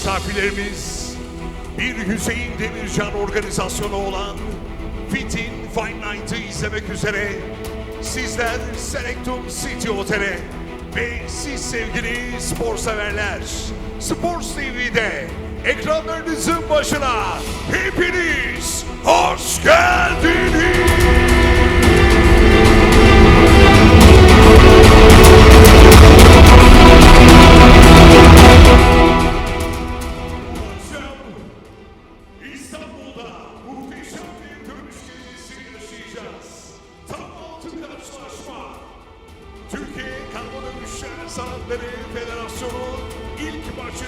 misafirlerimiz bir Hüseyin Demircan organizasyonu olan Fit'in Fight Night'ı izlemek üzere sizler Selectum City Otel'e ve siz sevgili spor severler Sports TV'de ekranlarınızın başına hepiniz hoş geldiniz. Türkiye Karma Dövüşler Sanatları Federasyonu ilk maçı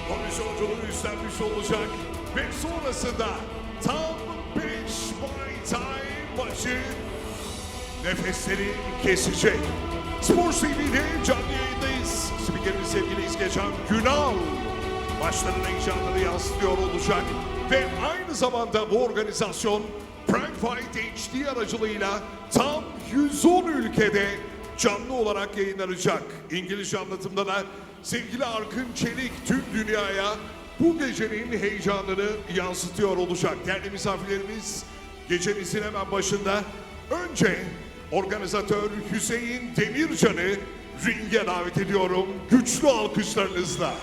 komisyonculuğu üstlenmiş olacak ve sonrasında tam 5 Muay Thai maçı nefesleri kesecek. Sports TV'de canlı yayındayız. Spikerimiz sevgili İzgecan Günal maçların heyecanını yansıtıyor olacak ve aynı zamanda bu organizasyon Prime Fight HD aracılığıyla tam 110 ülkede canlı olarak yayınlanacak. İngilizce anlatımda da sevgili Arkın Çelik tüm dünyaya bu gecenin heyecanını yansıtıyor olacak. Değerli misafirlerimiz, gecemizin hemen başında önce organizatör Hüseyin Demircan'ı ringe davet ediyorum. Güçlü alkışlarınızla.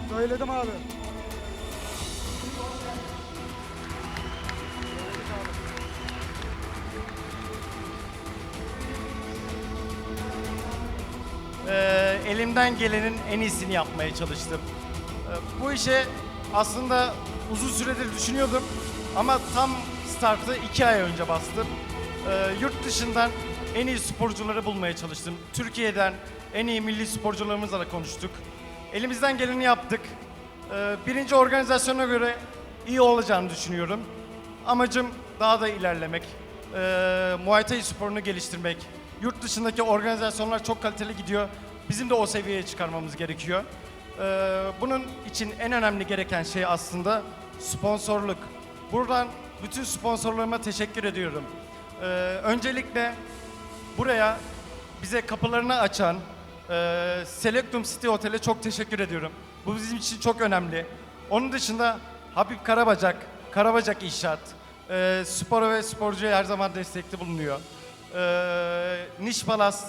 Söyledim abi. Elimden gelenin en iyisini yapmaya çalıştım. Bu işe aslında uzun süredir düşünüyordum ama tam startı 2 ay önce bastım. Yurt dışından en iyi sporcuları bulmaya çalıştım. Türkiye'den en iyi milli sporcularımızla da konuştuk. Elimizden geleni yaptık. Birinci organizasyona göre iyi olacağını düşünüyorum. Amacım daha da ilerlemek, Muay Thai sporunu geliştirmek. Yurt dışındaki organizasyonlar çok kaliteli gidiyor. Bizim de o seviyeye çıkarmamız gerekiyor. Bunun için en önemli gereken şey aslında sponsorluk. Buradan bütün sponsorlarıma teşekkür ediyorum. Öncelikle buraya bize kapılarını açan Selectum City Otel'e çok teşekkür ediyorum. Bu bizim için çok önemli. Onun dışında Habib Karabacak İnşaat, spora ve sporcuya her zaman destekli bulunuyor. Niş Palas,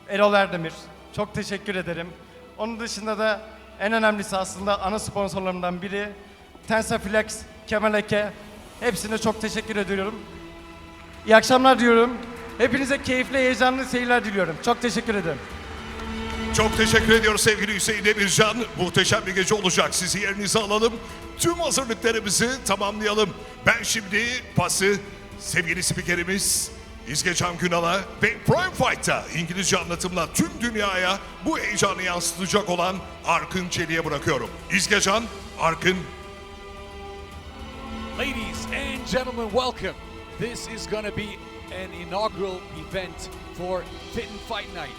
Erol Erdemir, çok teşekkür ederim. Onun dışında da en önemlisi aslında ana sponsorlarımdan biri Tensaflex, Kemal Eke. Hepsine çok teşekkür ediyorum. İyi akşamlar diyorum. Hepinize keyifli, heyecanlı seyirler diliyorum. Çok teşekkür ederim. Çok teşekkür ediyoruz sevgili Hüseyin Demircan. Muhteşem bir gece olacak. Sizi yerinize alalım. Tüm hazırlıklarımızı tamamlayalım. Ben şimdi pası sevgili spikerimiz İzgecan Günal'a ve Prime Fight'ta İngilizce anlatımla tüm dünyaya bu heyecanı yansıtacak olan Arkın Çelik'e bırakıyorum. İzgecan, Arkın. Ladies and gentlemen, welcome. This is going to be an inaugural event for Fit and Fight Night,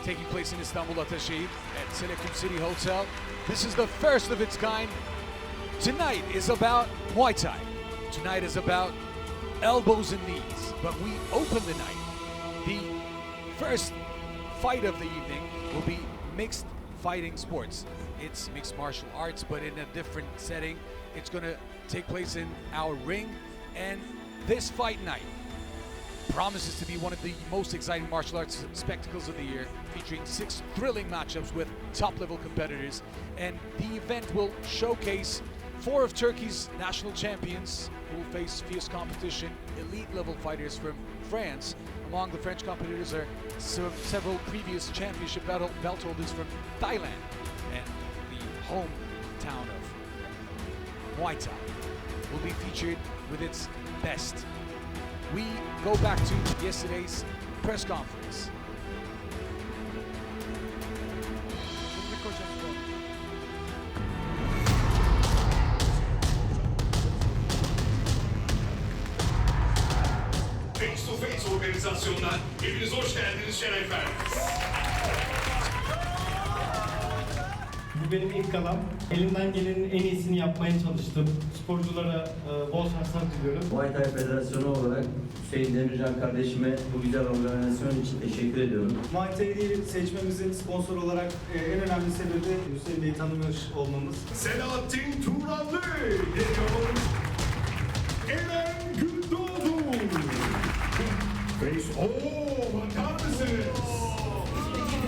taking place in Istanbul Ataşehir at Selectum City Hotel. This is the first of its kind. Tonight is about Muay Thai. Tonight is about elbows and knees, but we open the night. The first fight of the evening will be mixed fighting sports. It's mixed martial arts, but in a different setting. It's going to take place in our ring, and this fight night promises to be one of the most exciting martial arts spectacles of the year, featuring 6 thrilling matchups with top-level competitors, and the event will showcase 4 of Turkey's national champions who will face fierce competition, elite level fighters from France. Among the French competitors are several previous championship belt holders from Thailand, and the hometown of Muay Thai will be featured with its best. We go back to yesterday's press conference. Face to Face organizasyonuna hepiniz hoş geldiniz, şeref verdiniz. Bu benim ilk galam. Elimden gelenin en iyisini yapmaya çalıştım. Sporculara bol şanslar diliyorum. Muay Thai Federasyonu olarak Hüseyin Demircan kardeşime bu güzel organizasyon için teşekkür ediyorum. Muay Thai'yi seçmemizin sponsor olarak en önemli sebebi Hüseyin Bey'i tanımış olmamız. Selahattin Turanlı geliyor. Eren Gündoğdu. Face, bakar mısınız?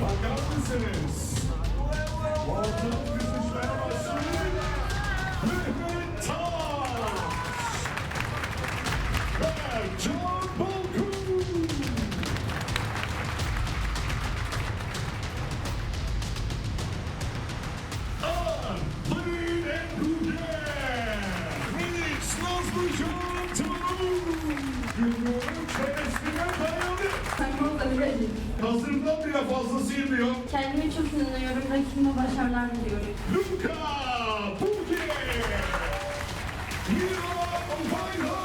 Bakar mısınız? Walton kızışmaya başlıyor. Mehmet Taş. Bercan Balkun. Lead and Ruger. Felix Nazlıcan Tanrı. Gündoğdu çenesine dayandı. Hazırdan bile fazlasıyım diyor. Kendime çok inanıyorum. Rakibime başarılar diliyorum. Luka Puke. Milan Bayhan.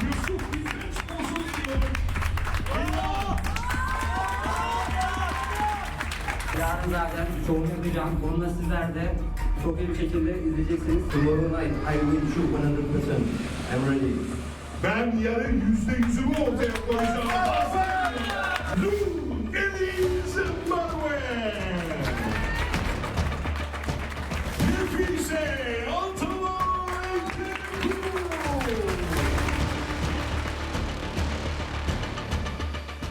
Yusuf bizden sponsor ediyorum. Yarın zaten şov yapacağım. Onunla sizler de çok iyi bir şekilde izleyeceksiniz. Tomorrow night I will shoot 100%. I'm ready. Ben yarın %100'ümü ortaya koyacağım. Hazır. Lu Eliz Manuel. Nefise Altalay Kuru.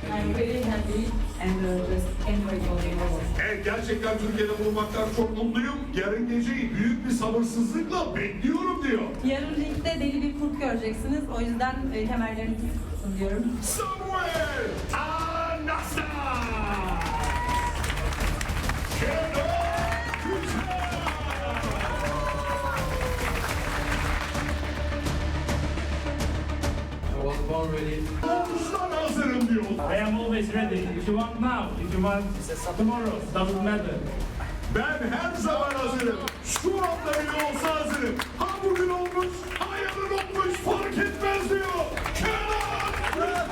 I'm really happy and just enjoying all. Evet, gerçekten Türkiye'de bulunmaktan çok mutluyum. Yarın geceyi büyük bir sabırsızlıkla bekliyorum diyor. Yarın ringde deli bir kurt göreceksiniz. O yüzden kemerlerinizi sıkın diyorum. Samuel Anastas. Kenan Güzel. I was born ready. Doğuştan hazırım diyor. I am always ready. If you want now, if you want tomorrow, doesn't matter. Ben her zaman hazırım. Şu anda bile olsa hazırım. Ha bugün olmuş, ha yarın olmuş fark etmez diyor. Kenan Güzel.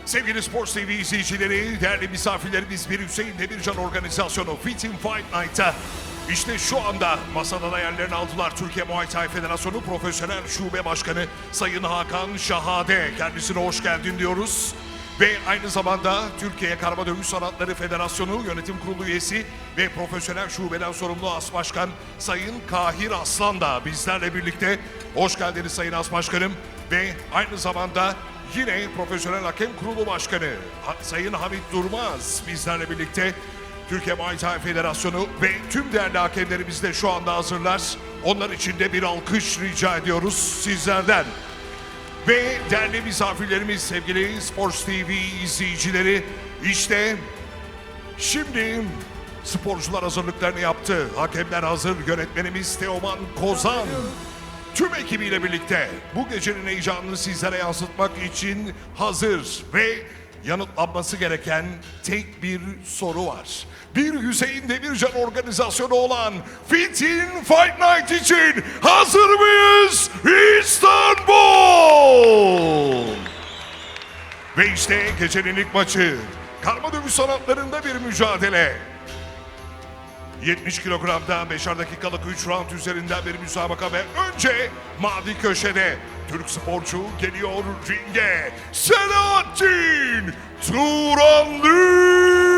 Sevgili Sports TV izleyicileri, değerli misafirlerimiz, bir Hüseyin Demircan organizasyonu Fit in Fight Night'a işte şu anda masada da yerlerini aldılar. Türkiye Muay Thai Federasyonu Profesyonel Şube Başkanı Sayın Hakan Şahade. Kendisine hoş geldin diyoruz. Ve aynı zamanda Türkiye Karma Dövüş Sanatları Federasyonu Yönetim Kurulu üyesi ve Profesyonel Şubeden sorumlu As Başkan Sayın Kahir Aslan da bizlerle birlikte. Hoş geldiniz Sayın As Başkanım. Ve aynı zamanda yine Profesyonel Hakem Kurulu Başkanı Sayın Hamit Durmaz bizlerle birlikte. Türkiye Muay Thai Federasyonu ve tüm değerli hakemlerimiz de şu anda hazırlar. Onlar için de bir alkış rica ediyoruz sizlerden. Ve değerli misafirlerimiz, sevgili Sports TV izleyicileri, işte şimdi sporcular hazırlıklarını yaptı. Hakemler hazır, yönetmenimiz Teoman Kozan tüm ekibiyle birlikte bu gecenin heyecanını sizlere yansıtmak için hazır ve yanıtlanması gereken tek bir soru var. Bir Hüseyin Demircan organizasyonu olan Fit in Fight Night için hazır mıyız İstanbul? Ve işte gecenin ilk maçı. Karma dövüş sanatlarında bir mücadele. 70 kilogramda 5'er dakikalık 3 round üzerinden bir müsabaka ve önce mavi köşede Türk sporcu geliyor ringe. Selahattin Turanlı.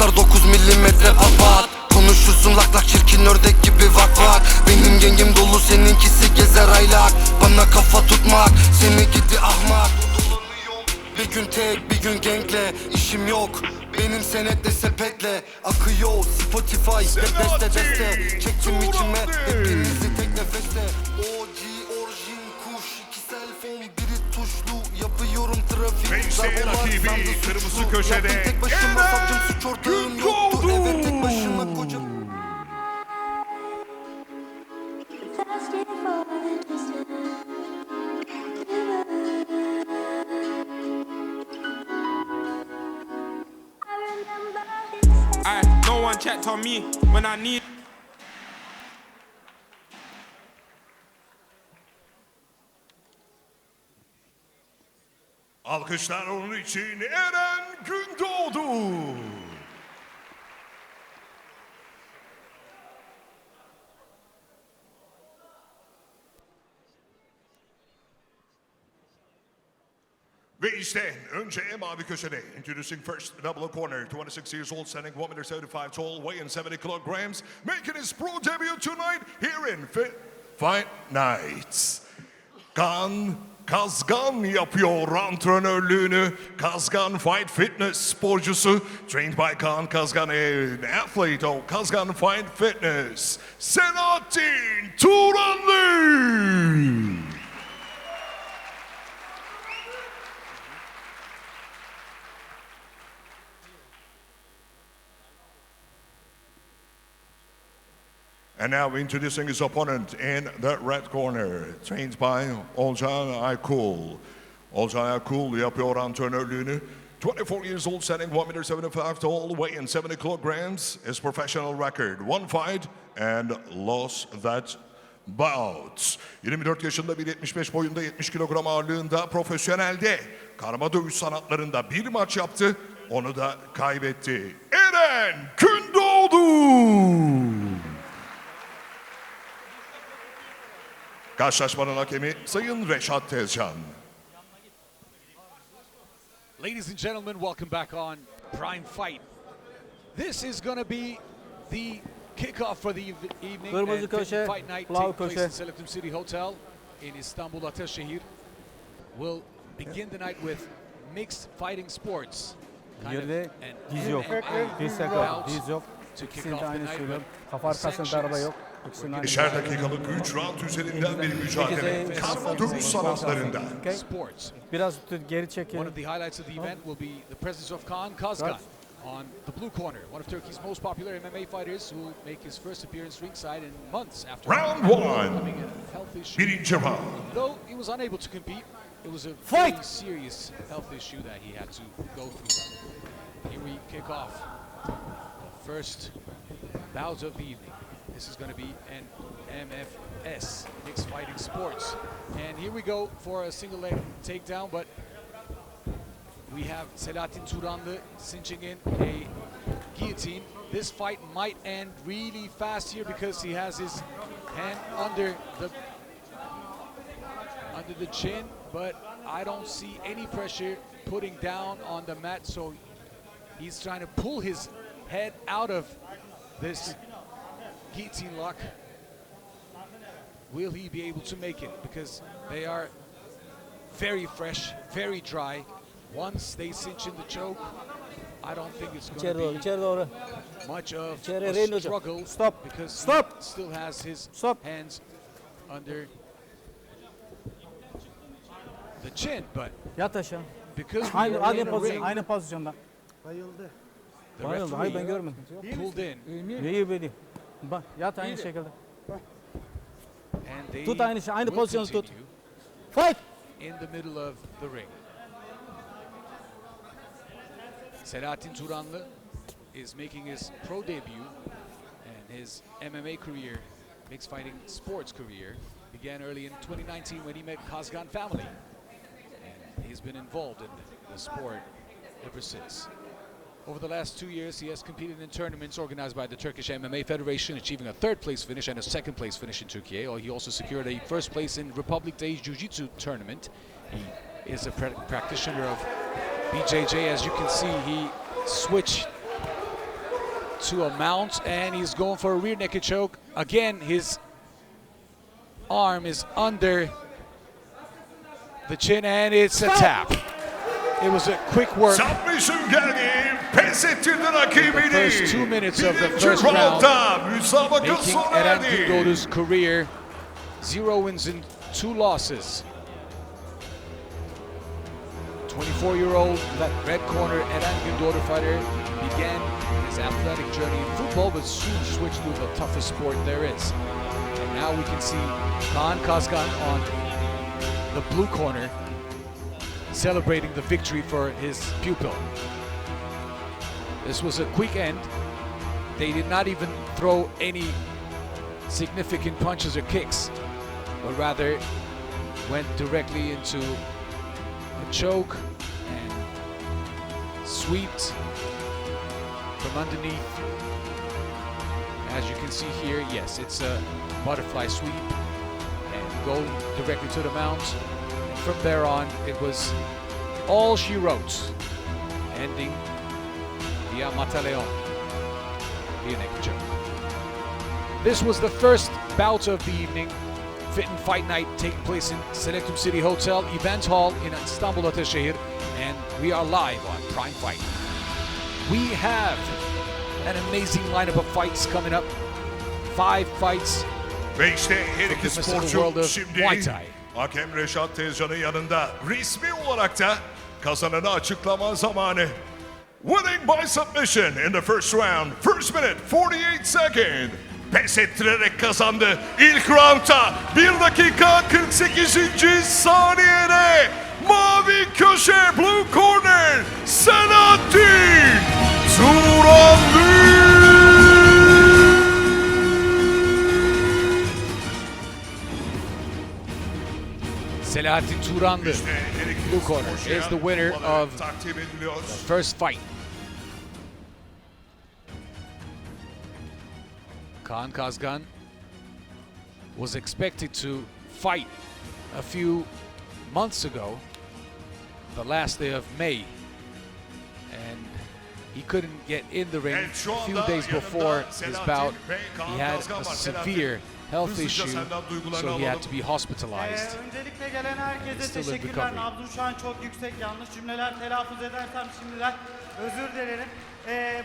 Patlar 9 milimetre pat. Konuşursun lak lak çirkin ördek gibi vak vak. Benim gengim dolu seninkisi gezer aylak. Bana kafa tutmak seni gidi ahmak. Bir gün tek bir gün genkle işim yok. Benim senetle sepetle akıyor Spotify deste deste. Çektim içime hepinizi tek nefeste. OG orijin kuş iki selfon biri tuşlu. Yapıyorum trafik. Ve işte rakibi kırmızı köşede tek başıma savcım suç ortağım yoktu. Evet tek başıma koca. No one checked on me when I need. Alkışlar onun için Eren Gündoğdu. Ve işte önce mavi köşede introducing first double corner 26 years old standing 1.75 tall weighing 70 kilograms making his pro debut tonight here in Fight Night. Kazgan yapıyor antrenörlüğünü. Kazgan Fight Fitness sporcusu. Trained by Kaan Kazgan, an athlete of Kazgan Fight Fitness. Selahattin Turanlı. And now introducing his opponent in the red corner, trained by Olcan Aykul. Olcan Aykul yapıyor antrenörlüğünü. 24 years old, standing 1.75 tall, weighing 70 kilograms. His professional record, 1 fight and lost that bout. 24 yaşında 1.75 boyunda 70 kilogram ağırlığında profesyonelde karma dövüş sanatlarında bir maç yaptı. Onu da kaybetti. Eren Gündoğdu. Karşılaşmanın hakemi Sayın Reşat Tezcan. Ladies and gentlemen, welcome back on Prime Fight. This is going to be the kickoff for the evening. Kırmızı köşe, Fight night Blau take place köşe. in Selekum City Hotel in Istanbul Ataşehir. We'll begin the night with mixed fighting sports. Kind of Girdi, an diz yok. MMA Diz sakın, bout diz yok. to kick İkisinin off de the aynı night, söylüyorum. but Kafa arkasında darbe yok. İkisinin aynı. Beşer dakikalık 3 round üzerinden bir mücadele. Karma dövüş sanatlarında. Okay. sports. Biraz geri çekin. One of the highlights of the event will be the presence of Kaan Kazgan on the blue corner, one of Turkey's most popular MMA fighters who will make his first appearance ringside in months after Round having 1. a health issue. Birinci round. Though he was unable to compete, it was a very serious health issue that he had to go through. Here we kick off the first bout of the evening. This is going to be an MFS, Mixed Fighting Sports. And here we go for a single leg takedown, but we have Selahattin Turanlı cinching in a guillotine. This fight might end really fast here because he has his hand under the chin, but I don't see any pressure putting down on the mat, so he's trying to pull his head out of this guillotine lock. Will he be able to make it? Because they are very fresh, very dry. Once they cinch in the choke, I don't think it's going to be much of a struggle. Because he still has his hands under the chin, but Yat aşağı. because we are in a ring, Aynı pozisyonda. the Bayıldı. Hayır ben referee görmedim. pulled in, İyi beni. Bak yat aynı şekilde. and they Tut aynı şey, aynı will pozisyonu tut. continue Fight! in the middle of the ring. Selahattin Turanlı is making his pro debut, and his MMA career, mixed fighting sports career, began early in 2019 when he met Kazgan family. And he's been involved in the sport ever since. Over the last 2 years, he has competed in tournaments organized by the Turkish MMA Federation, achieving a 3rd place finish and a 2nd place finish in Turkey. He also secured a 1st place in Republic Day Jiu-Jitsu tournament. He is a practitioner of BJJ. As you can see, he switched to a mount, and he's going for a rear naked choke. Again, his arm is under the chin, and it's a tap. It was a quick work. Submission geldi. Pes ettirdi rakibini. The first 2 minutes of the Birinci first round, roundda müsabaka making sona Eren erdi. Gündoğdu's career 0 wins and 2 losses. 24-year-old, that red corner Eren Gündoğdu fighter, began his athletic journey in football, but soon switched to the toughest sport there is. And now we can see Kaan Kazgan on the blue corner, celebrating the victory for his pupil. This was a quick end. They did not even throw any significant punches or kicks, but rather went directly into a choke and swept from underneath. As you can see here, yes, it's a butterfly sweep and go directly to the mount. And from there on, it was all she wrote, ending via Mataleon, via naked choke. This was the first bout of the evening. Fit and Fight Night taking place in Selectum City Hotel Event Hall in Istanbul Ataşehir, and we are live on Prime Fight. We have an amazing lineup of fights coming up. 5 fights. Ve işte her iki From the mystical world sporcu of şimdi Muay Thai. hakem Reşat Tezcan'ın yanında resmi olarak da kazananı açıklama zamanı. Winning by submission in the first round. First minute, 48 second. Pes ettirerek kazandı. İlk roundda 1 dakika 48. saniyede mavi köşe blue corner Selahattin Turanlı. Selahattin Turanlı, blue corner, is the winner of takdim ediliyor. the first fight. Kaan Kazgan was expected to fight a few months ago, the last day of May, and he couldn't get in the ring. A few days before his bout, he had a severe health issue, so he had to be hospitalized. Öncelikle gelen herkese Still in teşekkürler. recovery. Nabzım şu an çok yüksek. Yanlış cümleler telaffuz edersem şimdiden özür dilerim.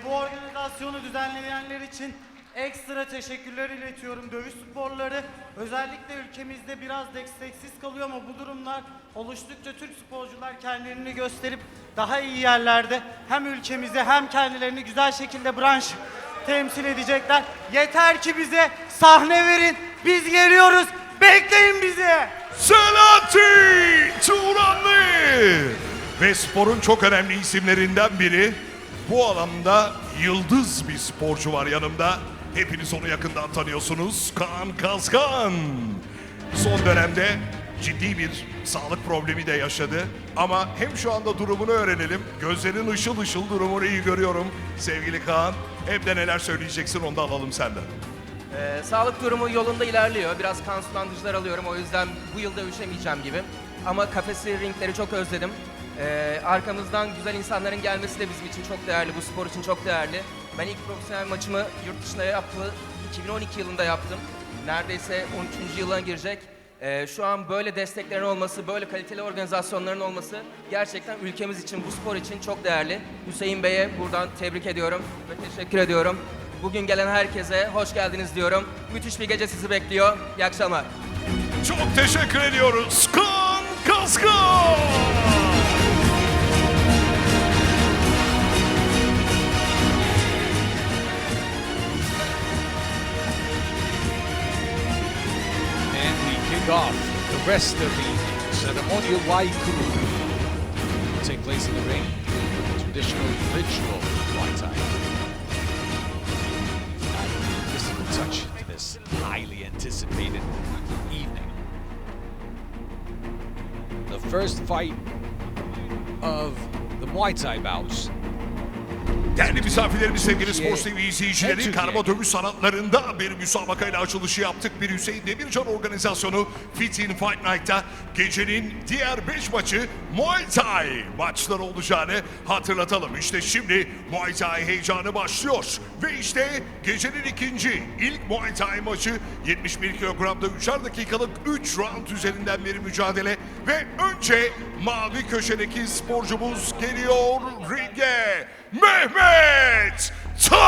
Bu organizasyonu düzenleyenler için ekstra teşekkürler iletiyorum. Dövüş sporları özellikle ülkemizde biraz desteksiz kalıyor ama bu durumlar oluştukça Türk sporcular kendilerini gösterip daha iyi yerlerde hem ülkemizi hem kendilerini güzel şekilde branş temsil edecekler. Yeter ki bize sahne verin. Biz geliyoruz. Bekleyin bizi. Selahattin Turanlı ve sporun çok önemli isimlerinden biri. Bu alanda yıldız bir sporcu var yanımda. Hepiniz onu yakından tanıyorsunuz. Kaan Kazgan. Son dönemde ciddi bir sağlık problemi de yaşadı. Ama hem şu anda durumunu öğrenelim. Gözlerin ışıl ışıl, durumunu iyi görüyorum. Sevgili Kaan, hem de neler söyleyeceksin onu da alalım senden. Sağlık durumu yolunda ilerliyor. Biraz kan sulandırıcılar alıyorum. O yüzden bu yıl dövüşemeyeceğim gibi. Ama kafesi, ringleri çok özledim. Arkamızdan güzel insanların gelmesi de bizim için çok değerli. Bu spor için çok değerli. Ben ilk profesyonel maçımı yurt dışında 2012 yılında yaptım. Neredeyse 13. yıla girecek. Şu an böyle desteklerin olması, böyle kaliteli organizasyonların olması gerçekten ülkemiz için, bu spor için çok değerli. Hüseyin Bey'e buradan tebrik ediyorum ve teşekkür ediyorum. Bugün gelen herkese hoş geldiniz diyorum. Müthiş bir gece sizi bekliyor. İyi akşamlar. Çok teşekkür ediyoruz. Kaan Kazgan! And we kick off the rest of the ceremonial Waikuru. Will take place in the ring, traditional ritual Muay Thai. Adding a physical touch to this highly anticipated evening. The first fight of the Muay Thai bouts Değerli misafirlerimiz, sevgili Türkiye, Spor TV izleyicileri, Türkiye. karma dövüş sanatlarında bir müsabakayla açılışı yaptık. Bir Hüseyin Demircan organizasyonu Fit in Fight Night'ta gecenin diğer 5 maçı Muay Thai maçları olacağını hatırlatalım. İşte şimdi Muay Thai heyecanı başlıyor. Ve işte gecenin ilk Muay Thai maçı 71 kilogramda 3'er dakikalık 3 round üzerinden bir mücadele. Ve önce mavi köşedeki sporcumuz geliyor ringe. Mehmet Taş!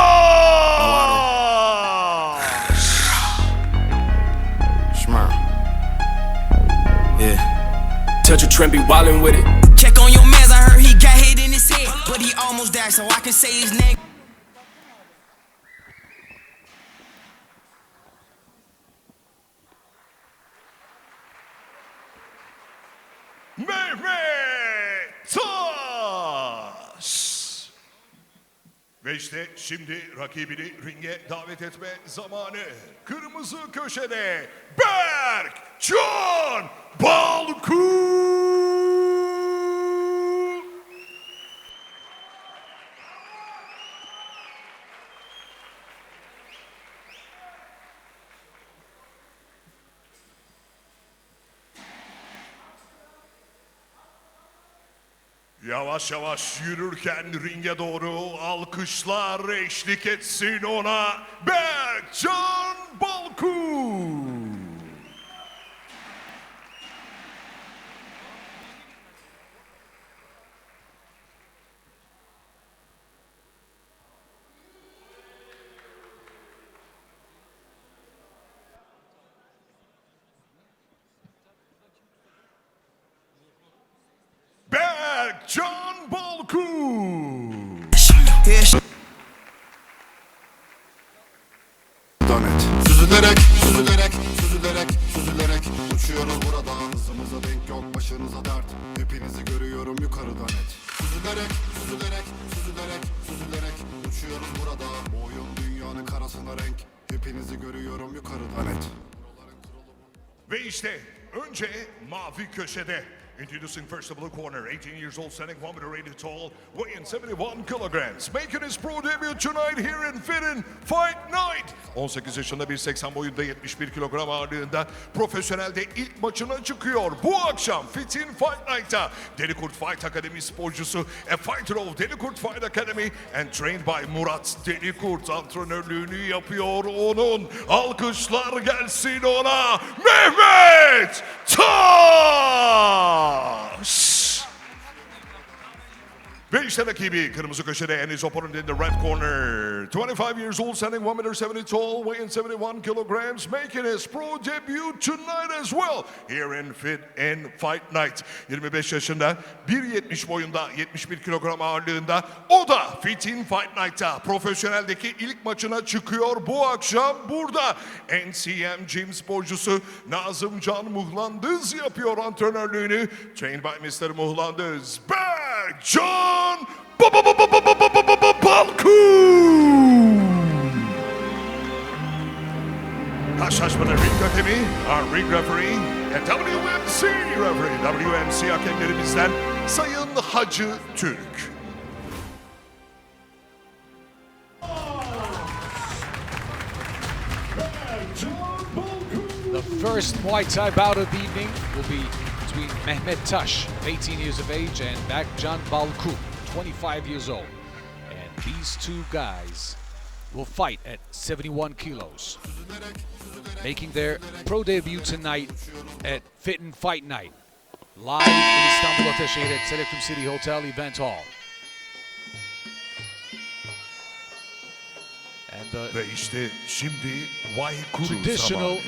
Yeah. Touch a trend, be wildin' with it. Check on your mans, I heard he got hit in his head, but he almost died, so I can say his name. Mehmet Taş! Ve işte şimdi rakibini ringe davet etme zamanı. Kırmızı köşede Berkcan Balkun! Yavaş yavaş yürürken ringe doğru alkışlar eşlik etsin ona Berkcan Balkun. Berkcan Balkun. Süzülerek, süzülerek, süzülerek, süzülerek uçuyoruz buradan. Hızımıza denk yok, başınıza dert. Hepinizi görüyorum yukarıdan et. Süzülerek, süzülerek, süzülerek, süzülerek uçuyoruz burada. Bu oyun dünyanın karasına renk. Hepinizi görüyorum yukarıdan et. Ve işte önce mavi köşede. Introducing first the blue corner, 18 years old, standing 1 meter 80 tall, weighing 71 kilograms. Making his pro debut tonight here in Fit in Fight Night. 18 yaşında 1.80 boyunda 71 kilogram ağırlığında profesyonelde ilk maçına çıkıyor. Bu akşam Fit in Fight Night'ta Deli Kurt Fight Academy sporcusu, a fighter of Deli Kurt Fight Academy and trained by Murat Deli Kurt antrenörlüğünü yapıyor onun. Alkışlar gelsin ona Mehmet Taş! Ve işte rakibi kırmızı köşede and his opponent in the red corner. 25 years old, standing 1 meter 70 tall, weighing 71 kilograms, making his pro debut tonight as well here in Fit in Fight Night. 25 yaşında, 1.70 boyunda, 71 kilogram ağırlığında. O da Fit in Fight Night'ta profesyoneldeki ilk maçına çıkıyor bu akşam burada. NCM Gym sporcusu Nazım Can Muhlandız yapıyor antrenörlüğünü. Trained by Mr. Muhlandız. Berkcan Balkun! Karşılaşmada ring hakemi, our ring referee, and WMC referee, WMC hakemlerimizden Sayın Hacı Türk. The first Muay Thai bout of the evening will be between Mehmet Taş, 18 years of age, and Berkcan Balkun, 25 years old. And these two guys will fight at 71 kilos, making their pro debut tonight at Fit in Fight Night, live in Istanbul Ataşehir at Telekom City Hotel Event Hall. And the Ve işte şimdi Waikuru traditional zamanı.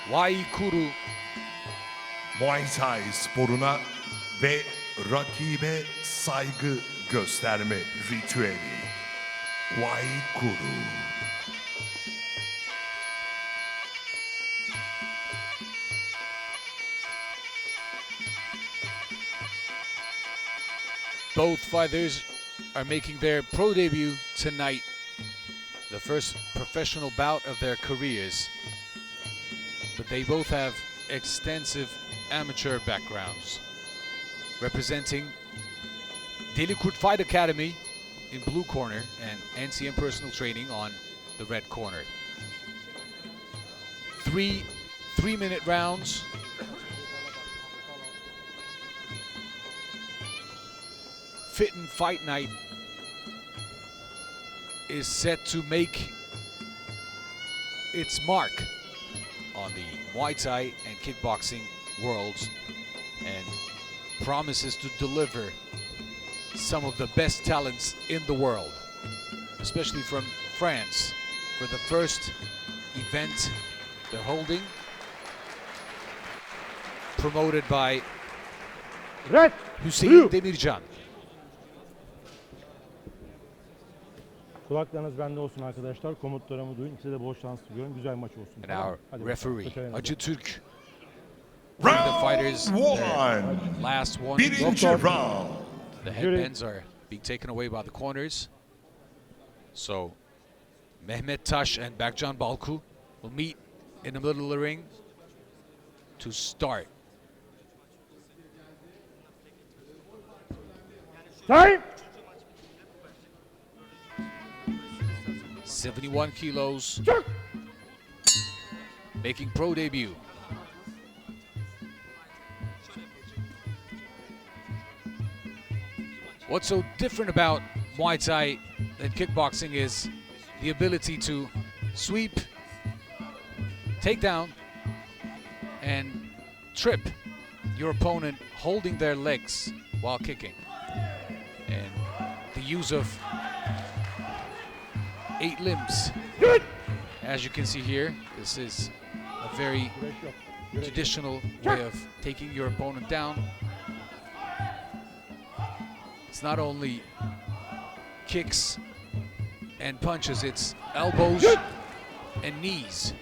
Waikuru Muay Thai sporuna ve rakibe saygı gösterme ritüeli. Waikuru. Both fighters are making their pro debut tonight, the first professional bout of their careers. But they both have extensive amateur backgrounds, representing Deli Kurt Fight Academy in blue corner and NCM personal training on the red corner. Three-minute rounds. Fit and Fight Night is set to make its mark on the Muay Thai and kickboxing worlds and promises to deliver some of the best talents in the world, especially from France for the first event they're holding, promoted by Hüseyin Demircan. Kulaklarınız bende olsun arkadaşlar. Komutlarımı duyun. Size de bol şans diliyorum. Güzel maç olsun. And our referee, Acı Türk, the Round fighters, one. last one. Birinci round. The headbands are being taken away by the corners. So Mehmet Taş and Berkcan Balku will meet in the middle of the ring to start. Time! 71 kilos, making pro debut. What's so different about Muay Thai than kickboxing is the ability to sweep, take down, and trip your opponent holding their legs while kicking. And the use of 8 limbs. As you can see here, this is a very traditional way of taking your opponent down. It's not only kicks and punches, it's elbows and knees.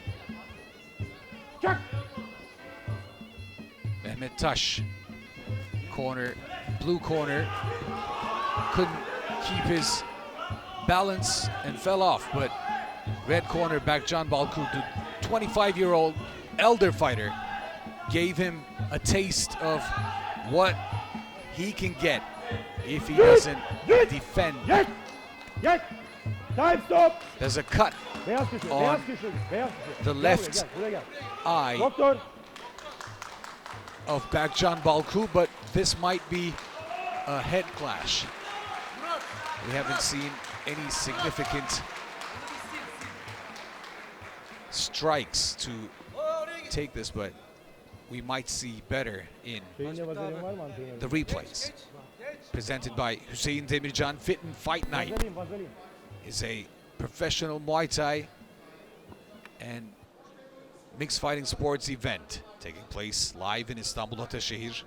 Mehmet Taş, corner, blue corner, couldn't keep his balance and fell off, but red corner Berkcan Balku, the 25-year-old elder fighter, gave him a taste of what he can get if he doesn't defend. Time stop! There's a cut on the left eye of Berkcan Balku, but this might be a head clash. We haven't seen any significant strikes to take this, but we might see better in the replays. Presented by Hüseyin Demircan. Fit and Fight Night is a professional Muay Thai and mixed fighting sports event taking place live in Istanbul Ataşehir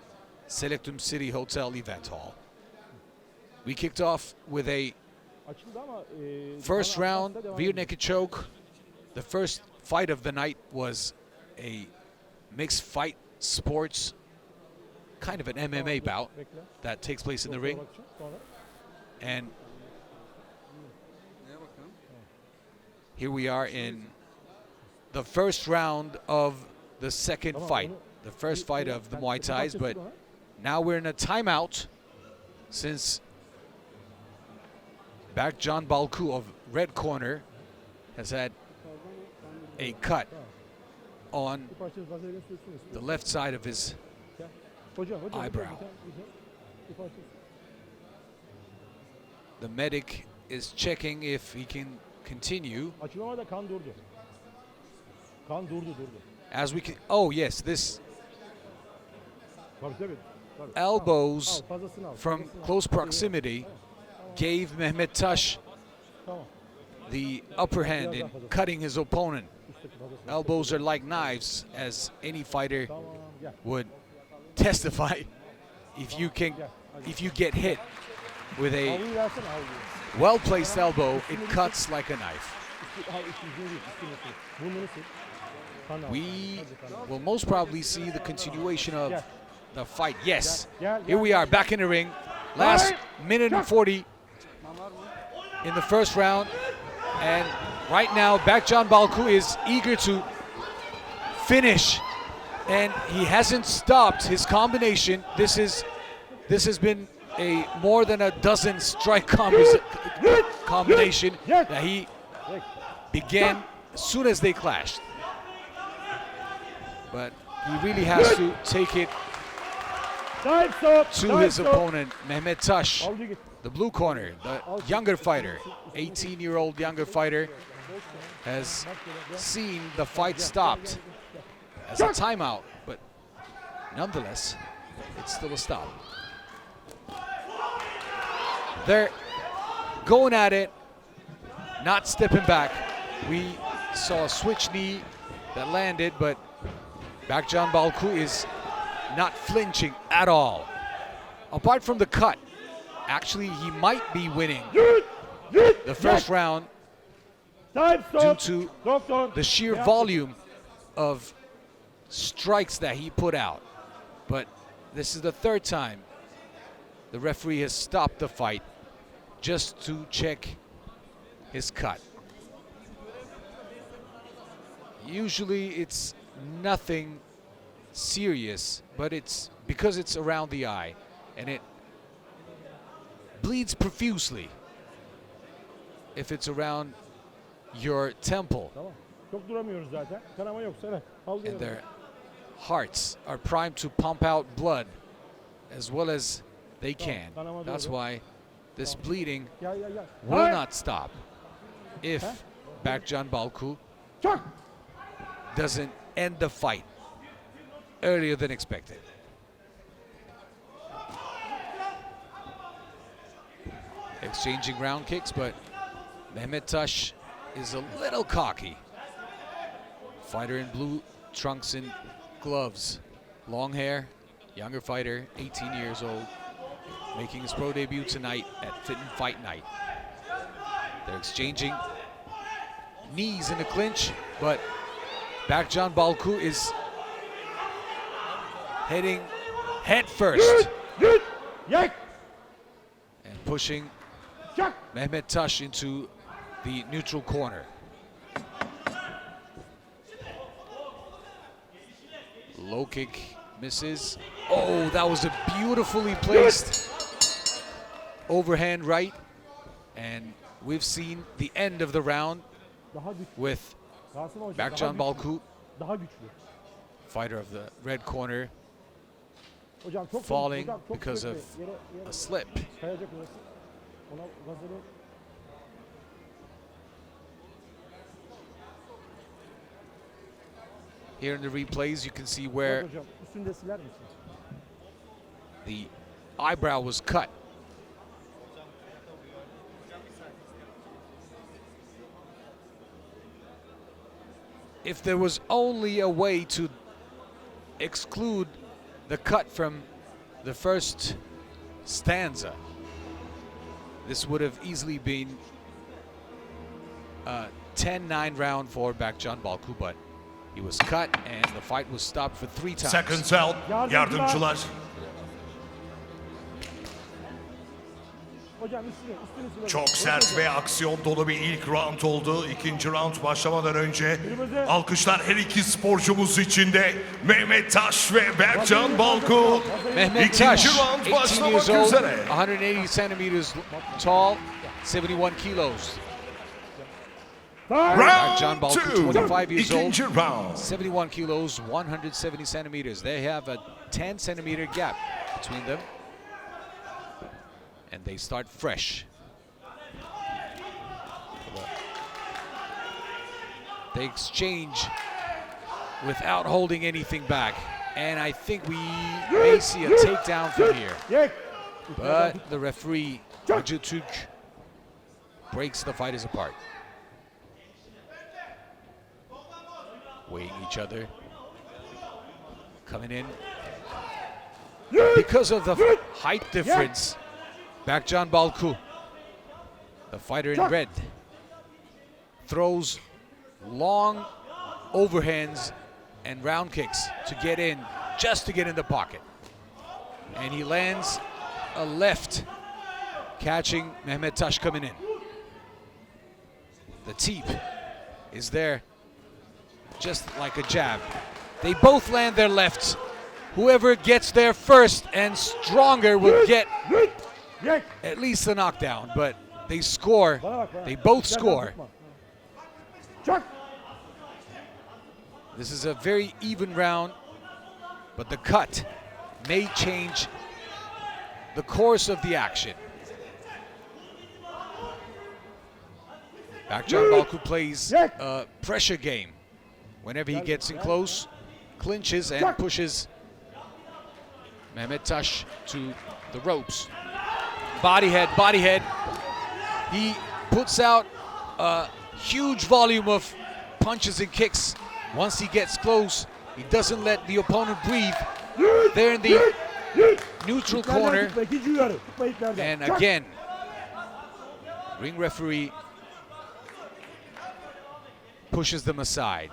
Selectum City Hotel Event Hall. We kicked off with a first round rear naked choke. The first fight of the night was a mixed fight sports, kind of an MMA bout that takes place in the ring. And here we are in the first round of the second fight, the first fight of the Muay Thais, but now we're in a timeout since Berkcan Balku of red corner has had a cut on the left side of his eyebrow. The medic is checking if he can continue. As we can, oh yes, this elbows from close proximity gave Mehmet Taş the upper hand in cutting his opponent. Elbows are like knives, as any fighter would testify. If you get hit with a well-placed elbow, it cuts like a knife. We will most probably see the continuation of the fight. Yes, here we are back in the ring. Last minute and 40 in the first round. And right now, Berkcan Balku is eager to finish. And he hasn't stopped his combination. This has been more than a dozen strike combination that he began as soon as they clashed. But he really has to take it to his opponent, Mehmet Taş, the blue corner, the younger fighter, 18-year-old younger fighter, has seen the fight stopped as a timeout, but nonetheless, it's still a stop. They're going at it, not stepping back. We saw a switch knee that landed, but Berkcan Balku is not flinching at all. Apart from the cut, actually he might be winning the first round due to the sheer volume of strikes that he put out. But this is the third time the referee has stopped the fight just to check his cut. Usually it's nothing serious, but it's because it's around the eye and it bleeds profusely if it's around your temple. And their hearts are primed to pump out blood as well as they can. That's why this bleeding will not stop if Berkcan Balku doesn't end the fight earlier than expected. Exchanging round kicks, but Mehmet Taş is a little cocky. Fighter in blue trunks and gloves. Long hair, younger fighter, 18 years old, making his pro debut tonight at Fit and Fight Night. They're exchanging knees in the clinch, but Berkcan Balku is heading head first and pushing Mehmet Taş into the neutral corner. Low kick misses. Oh, that was a beautifully placed overhand right. And we've seen the end of the round with Berkcan Balku, fighter of the red corner, falling because of a slip. Here in the replays, you can see where the eyebrow was cut. If there was only a way to exclude the cut from the first stanza, this would have easily been a 10-9 round for Berkcan Balku, but he was cut and the fight was stopped for 3 times. Seconds out, yardımcılar. Çok sert ve aksiyon dolu bir ilk round oldu. İkinci round başlamadan önce alkışlar her iki sporcumuz için de Mehmet Taş ve Berkcan Balku. Mehmet Taş, İkinci round 18 başlamak years old, üzere. 180 centimeters tall, 71 kilos. Berkcan Round Balku, 2, 25 years old, ikinci round. 71 kilos, 170 centimeters. They have a 10 centimeter gap between them. And they start fresh. They exchange without holding anything back. And I think we may see a takedown from here. But the referee, Hacı Türk, breaks the fighters apart. Weighing each other. Coming in. Because of the height difference, Berkcan Balku, the fighter in red, throws long overhands and round kicks to get in, just to get in the pocket. And he lands a left, catching Mehmet Taş coming in. The teep is there, just like a jab. They both land their lefts. Whoever gets there first and stronger will get at least a knockdown, but they score. They both score. This is a very even round, but the cut may change the course of the action. Berkcan Balku plays a pressure game. Whenever he gets in close, clinches and pushes Mehmet Taş to the ropes. Body head. He puts out a huge volume of punches and kicks. Once he gets close, he doesn't let the opponent breathe. There in the neutral corner. And again, ring referee pushes them aside.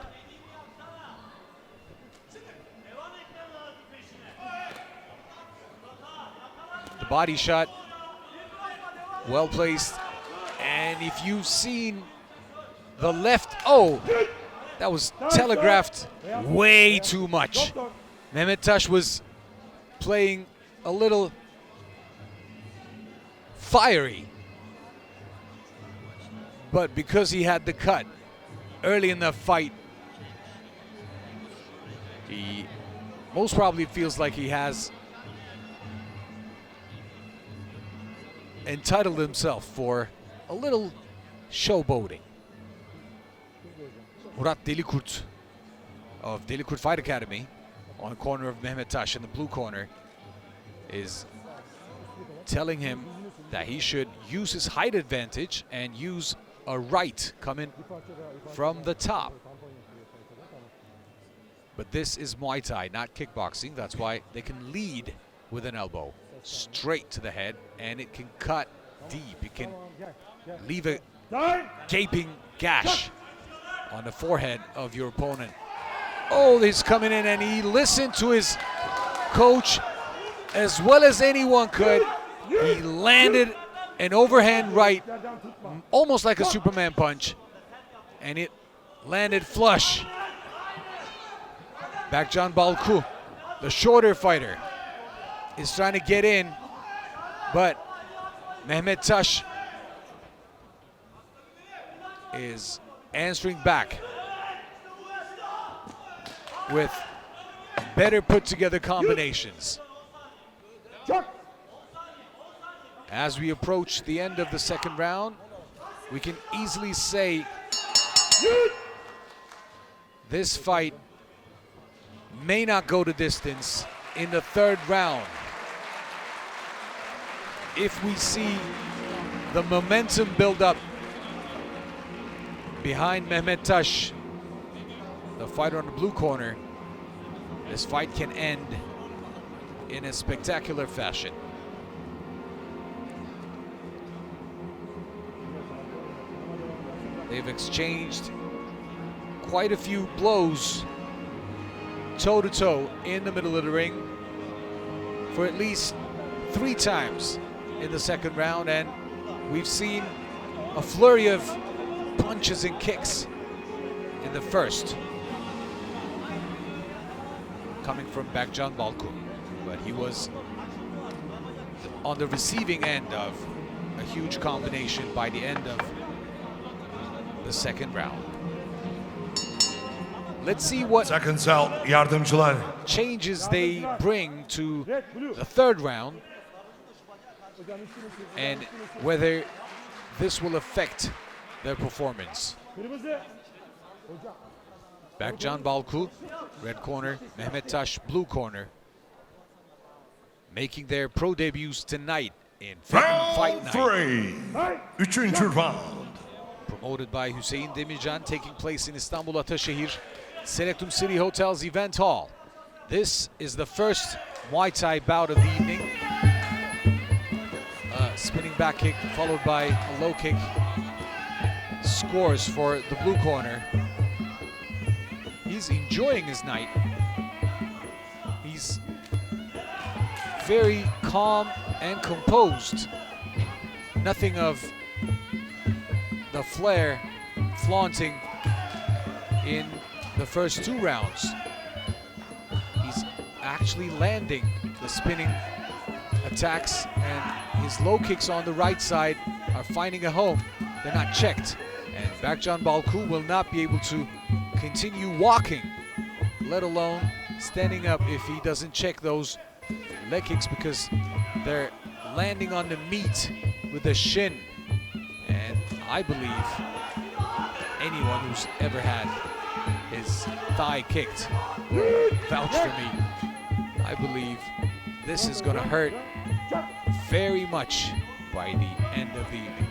The body shot, well placed. And if you've seen the left, oh, that was telegraphed way too much. Mehmet Taş was playing a little fiery, but because he had the cut early in the fight, he most probably feels like he has entitled himself for a little showboating. Murat Delikurt of Delikurt Fight Academy, on the corner of Mehmet Taş in the blue corner, is telling him that he should use his height advantage and use a right coming from the top. But this is Muay Thai, not kickboxing. That's why they can lead with an elbow straight to the head, and it can cut deep. It can leave a gaping gash on the forehead of your opponent. Oh, he's coming in, and he listened to his coach as well as anyone could. He landed an overhand right, almost like a Superman punch, and it landed flush. Berkcan Balku, the shorter fighter, is trying to get in, but Mehmet Taş is answering back with better put together combinations. As we approach the end of the second round, we can easily say this fight may not go the distance in the third round. If we see the momentum build up behind Mehmet Taş, the fighter on the blue corner, this fight can end in a spectacular fashion. They've exchanged quite a few blows toe-to-toe in the middle of the ring for at least 3 times in the second round, and we've seen a flurry of punches and kicks in the first, coming from Berkcan Balku, but he was on the receiving end of a huge combination by the end of the second round. Let's see what seconds out, yardımcılar. changes they bring to the third round, and whether this will affect their performance. Berkcan Balku, red corner, Mehmet Taş, blue corner, making their pro debuts tonight in Fight Night. 3. Üçüncü round. Promoted by Hüseyin Demircan, taking place in Istanbul Ataşehir Selectum City Hotel's event hall. This is the first Muay Thai bout of the evening. Spinning back kick followed by a low kick. Scores for the blue corner. He's enjoying his night. He's very calm and composed. Nothing of the flair flaunting in the first 2 rounds. He's actually landing the spinning attacks, and his low kicks on the right side are finding a home. They're not checked. And Berkcan Balku will not be able to continue walking, let alone standing up, if he doesn't check those leg kicks, because they're landing on the meat with the shin. And I believe anyone who's ever had his thigh kicked will vouch for me. I believe this is going to hurt very much by the end of the evening.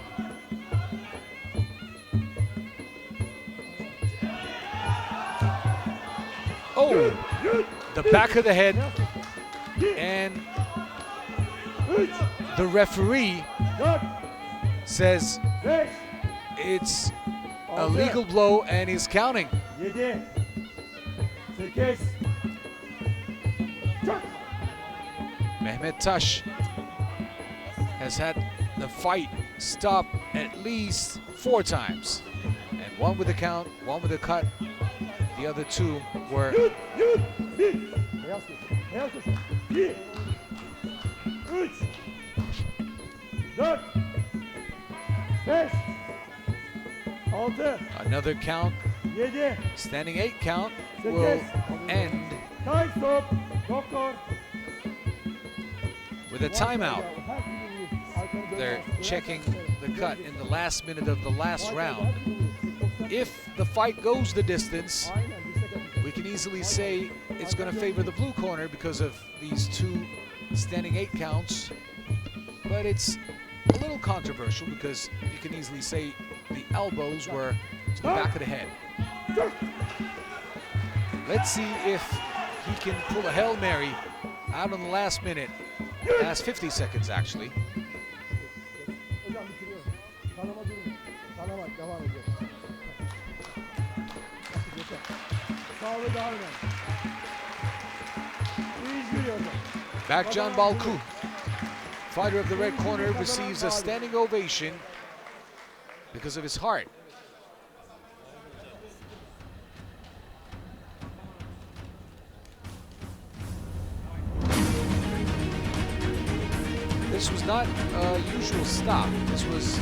Oh, the back of the head, and the referee says it's a legal blow and he's counting. Mehmet Taş has had the fight stop at least 4 times, and one with a count, one with a cut. The other 2 were another count, standing 8 count will end with a timeout. They're checking the cut in the last minute of the last round. If the fight goes the distance, we can easily say it's going to favor the blue corner because of these 2 standing 8 counts. But it's a little controversial because you can easily say the elbows were to the back of the head. Let's see if he can pull a Hail Mary out on the last minute, last 50 seconds actually. Berkcan Balku, fighter of the red corner, receives a standing ovation because of his heart. This was not a usual stop. This was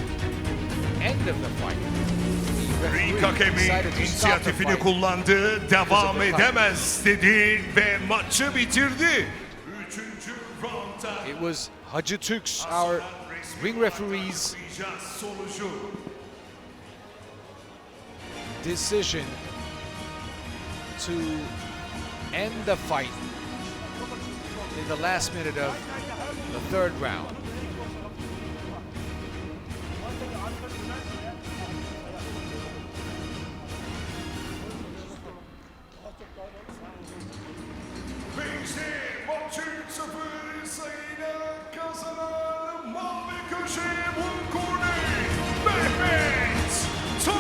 end of the fight. Ring hakemi inisiyatifini kullandı, devam edemez dedi ve maçı bitirdi. 3. roundda It was Hacı Türks, our ring referee's decision to end the fight in the last minute of the 3rd round. Maçın 0 sayıyla kazanan mavi köşe bu korner Mehmet Taş.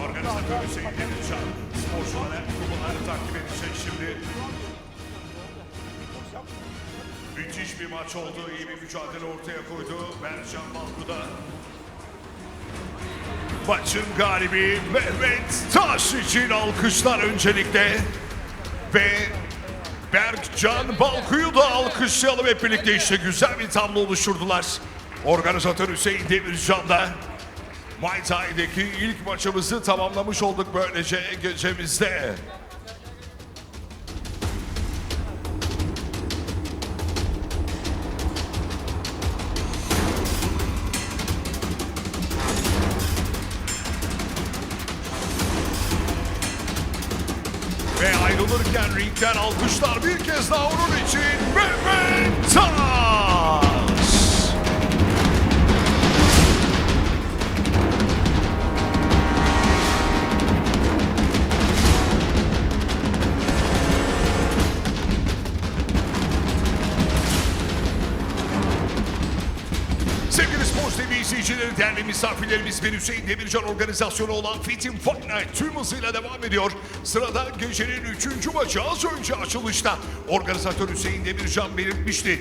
Organizatör Hüseyin Demircan sporculara kupaları takip edecek şimdi. Müthiş bir maç oldu, iyi bir mücadele ortaya koydu Berkcan Balku'da. Maçın galibi Mehmet Taş için alkışlar öncelikle. Ve Berkcan Balku'yu da alkışlayalım hep birlikte, işte güzel bir tablo oluşturdular. Organizatör Hüseyin Demircan'da Muay Thai'deki ilk maçımızı tamamlamış olduk böylece gecemizde. Ve ayrılırken ringden alkışlar bir kez daha onun için Mehmet Taş. Sevgili Sports TV izleyicileri, değerli misafirlerimiz, ve Hüseyin Demircan organizasyonu olan Fitin Fight Night tüm hızıyla devam ediyor. Sırada gecenin 3. maçı az önce açılışta organizatör Hüseyin Demircan belirtmişti.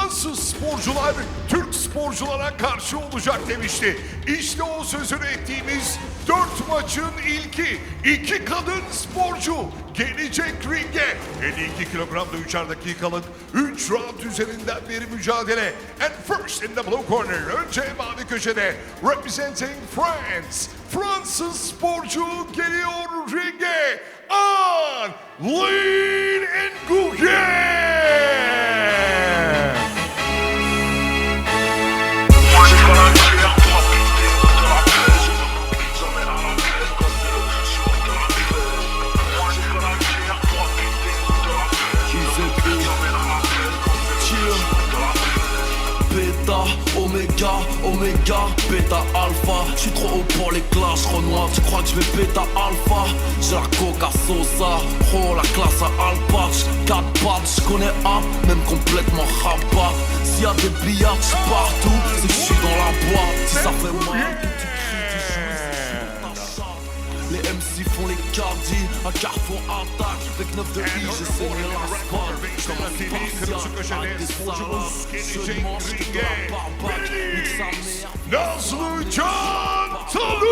Fransız sporcular Türk sporculara karşı olacak demişti. İşte o sözünü ettiğimiz 4 maçın ilki. 2 kadın sporcu gelecek ringe. 52 kilogramda 3'er dakikalık 3 round üzerinden bir mücadele. And first in the blue corner, önce mavi köşede representing France. Fransız sporcu geliyor ringe. Anlin Nguyen. Oméga, oméga, bêta, alpha. J'suis trop haut pour les classes, Renoir. Tu crois que j'vais bêta, alpha? J'ai la coca sosa, oh la classe à Alpatch. 4 pattes, j'connais A, même complètement rabat. S'il y a des billards partout, c'est que j'suis dans la boîte. Si ça fait mal, tu cries, tu jouis, c'est dans ta chatte. Les MC font les cardis, un carrefour attaque. Avec 9 de I, j'ai saigné la spot. Comme un spartiate, avec des salades. Seulement j'suis de la barbaque, nique sa mère. Nazlıcan Talou.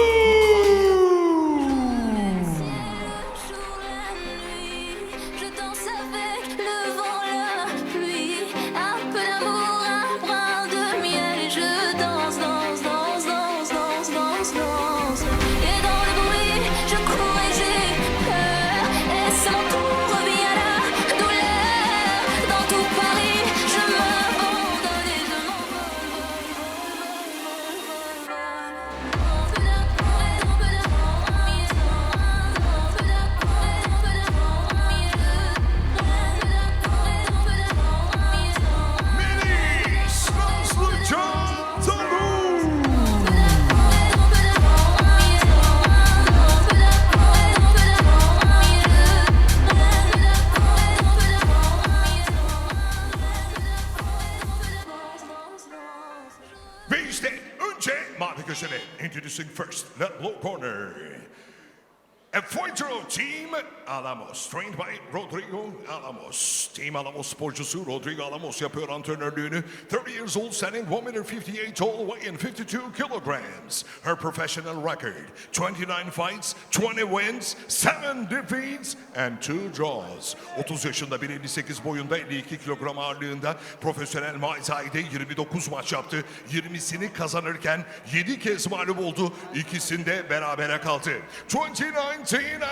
Je danse avec le vent, la pluie, un peu d'amour, un brin de miel. Et je danse, danse, danse, danse, danse, danse, danse. Et dans le bruit, je cours et j'ai peur. Et c'est mon tour, revient la douleur. Dans tout Paris, je m'abandonne et je Ve işte önce mavi köşede introducing first the blue corner. A fighter of Team Alamos, trained by Rodrigo Alamos. Team Alamos sporcusu Rodrigo Alamos yapıyor antrenörlüğünü. 30 years old, standing 1 meter 58 tall, weighing 52 kilograms. Her professional record, 29 fights, 20 wins, 7 defeats and 2 draws. 30 yaşında 1.58 boyunda 52 kilogram ağırlığında profesyonel Muay Thai'de 29 maç yaptı. 20'sini kazanırken 7 kez mağlup oldu. İkisinde berabere kaldı. 2019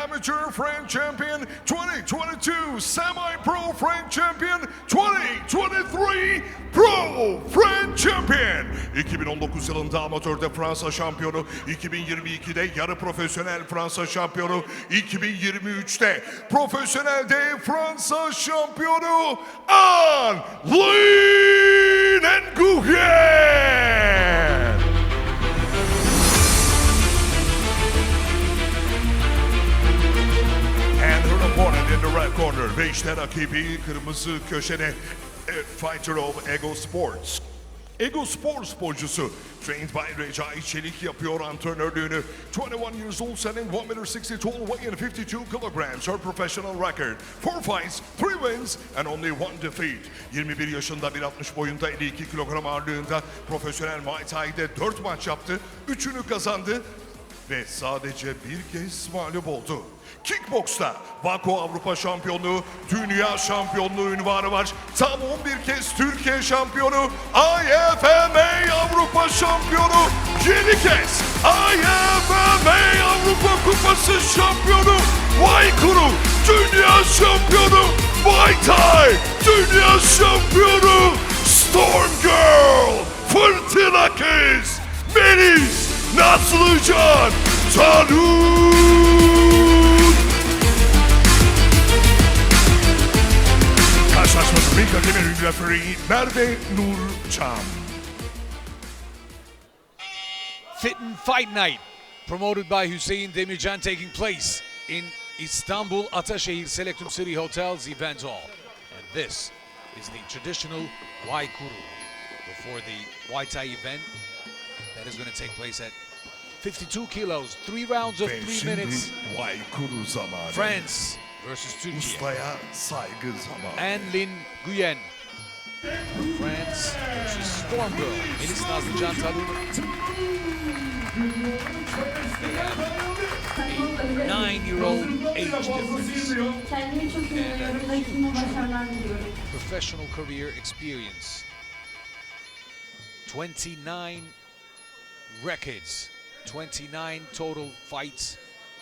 Amateur French Champion, 2022 Semi-Pro French Champion, 2023 Pro French Champion. 2019 yılında amatörde Fransa şampiyonu, 2022'de yarı profesyonel Fransa şampiyonu, 2023'te profesyonelde Fransa şampiyonu Anlin Nguyen. And her opponent in the red corner, ve işte rakibi kırmızı köşede, fighter of Ego Sports. Ego Sports sporcusu, trained by Recai Çelik yapıyor antrenörlüğünü. 21 years old, standing 1 meter 60 tall, weighing 52 kilograms. Her professional record, 4 fights, 3 wins and only 1 defeat. 21 yaşında 1.60 boyunda 52 kilogram ağırlığında profesyonel Muay Thai'de 4 maç yaptı. 3'ünü kazandı ve sadece bir kez mağlup oldu. Kickbox'ta Baku Avrupa şampiyonluğu, dünya şampiyonluğu unvanı var. Tam 11 kez Türkiye şampiyonu, IFMA Avrupa şampiyonu, 7 kez IFMA Avrupa Kupası şampiyonu, Waykuru dünya şampiyonu, Muay Thai dünya şampiyonu, Storm Girl, Fırtına Kız, Melis Nazlıcan Talou. Karşılaşması ilk hakemi ring referee Merve Nurcan. Fitting Fight Night, promoted by Hüseyin Demircan, taking place in Istanbul Ataşehir Selectum City Hotel's event hall. And this is the traditional Waykuru before the Muay Thai event that is going to take place at 52 kilos, 3 rounds of 3 minutes. Waykuru zamanı. France versus Turkey. Ustaya saygı zamanı. Anlin Nguyen from France Storm Girl, Melis Nazlıcan Talun. They have a 9-year-old age difference Kendimi çok inanıyorum. Rakibime başarılar diliyorum. professional career experience. 29 records, 29 total fights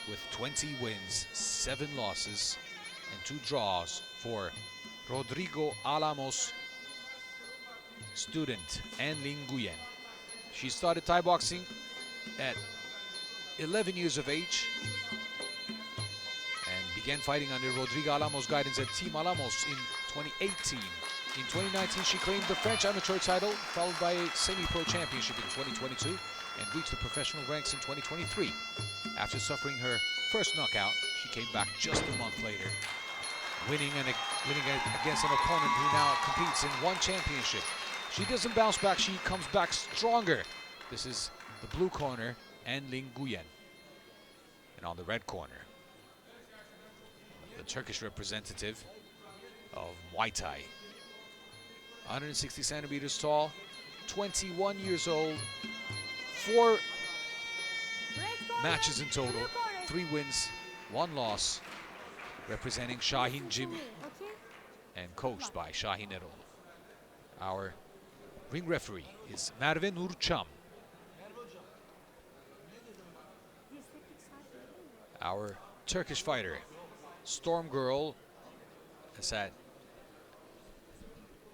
with 20 wins, 7 losses and 2 draws for Rodrigo Alamos student Anlin Nguyen. She started Thai boxing at 11 years of age and began fighting under Rodrigo Alamos' guidance at Team Alamos in 2018. In 2019, she claimed the French amateur title, followed by a semi-pro championship in 2022, and reached the professional ranks in 2023. After suffering her first knockout, she came back just a month later, winning against an opponent who now competes in one championship. She doesn't bounce back, she comes back stronger. This is the blue corner, Anlin Nguyen. And on the red corner, the Turkish representative of Muay Thai. 160 centimeters tall, 21 years old, 4 matches in total, 3 wins, 1 loss, representing Şahin Jim and coached by Şahin Erol. Our ring referee is Merve Nurçam. Our Turkish fighter, Storm Girl, has had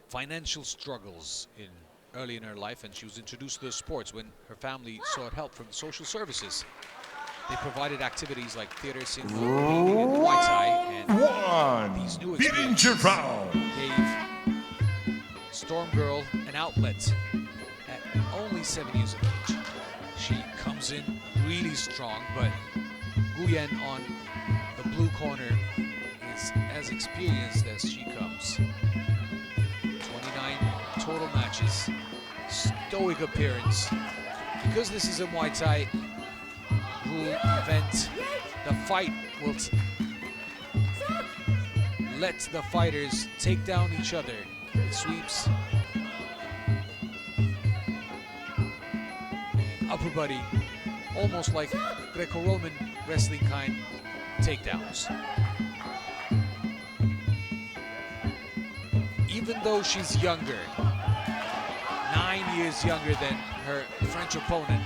financial struggles early in her life, and she was introduced to the sports when her family sought help from social services. They provided activities like theater, cinema, painting, and Muay Thai, and these new experiences gave Storm Girl an outlet at only 7 years of age. She comes in really strong, but Nguyen on the blue corner is as experienced as she comes. 29 total matches, stoic appearance. Because this is a Muay Thai rule event, the fight will let the fighters take down each other with sweeps, upper body, almost like Greco-Roman wrestling kind takedowns. Even though she's younger, 9 years younger than her French opponent,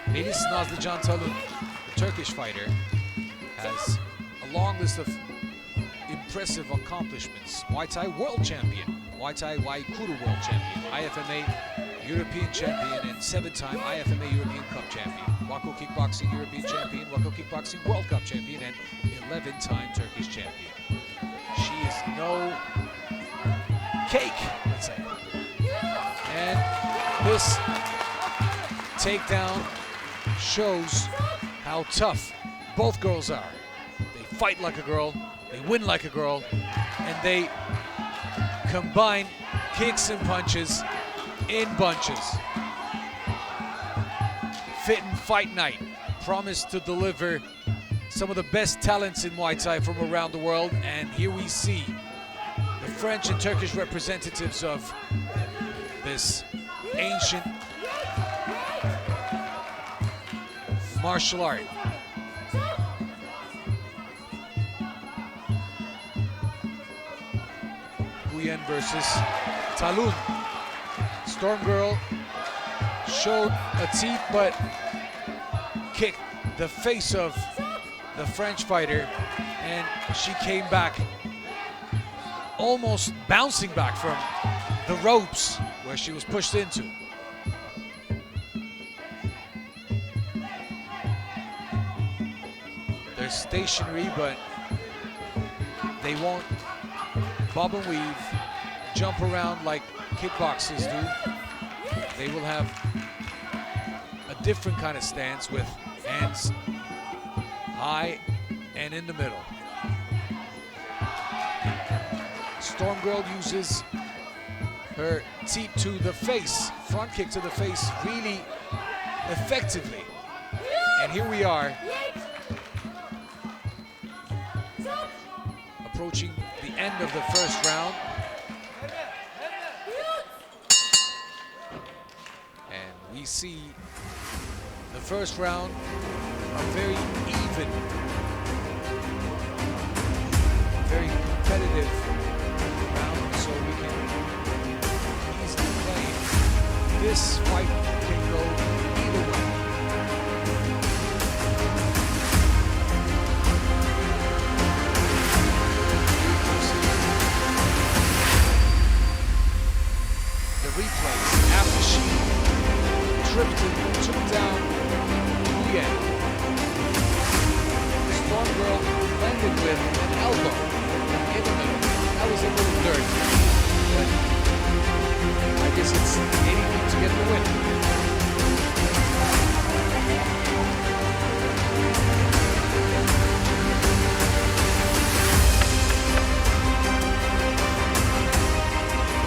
Melis Nazlıcan Talun, the Turkish fighter, has a long list of impressive accomplishments. Muay Thai world champion, Muay Thai Waikuru world champion, IFMA European champion, and 7-time IFMA European Cup champion, Wako Kickboxing European champion, Wako Kickboxing World Cup champion, and 11-time Turkish champion. She is no cake, let's say. And this takedown shows how tough both girls are. They fight like a girl, they win like a girl, and they combine kicks and punches in bunches. Fit and Fight Night promised to deliver some of the best talents in Muay Thai from around the world, and here we see the French and Turkish representatives of this ancient martial art. Nguyen versus Talun. Storm Girl showed a teeth, but kicked the face of the French fighter, and she came back, almost bouncing back from the ropes where she was pushed into. They're stationary, but they won't bob and weave, jump around like kickboxers do. They will have a different kind of stance with hands high and in the middle. Storm Girl uses her teep to the face, front kick to the face, really effectively. And here we are, approaching the end of the first round. we see the first round a very even, very competitive round, so we can easily play. This fight can go either way. The replays after she tripped and took down Nguyen. Storm Girl landed with an elbow in the middle. That was a little dirty, but I guess it's anything to get the win.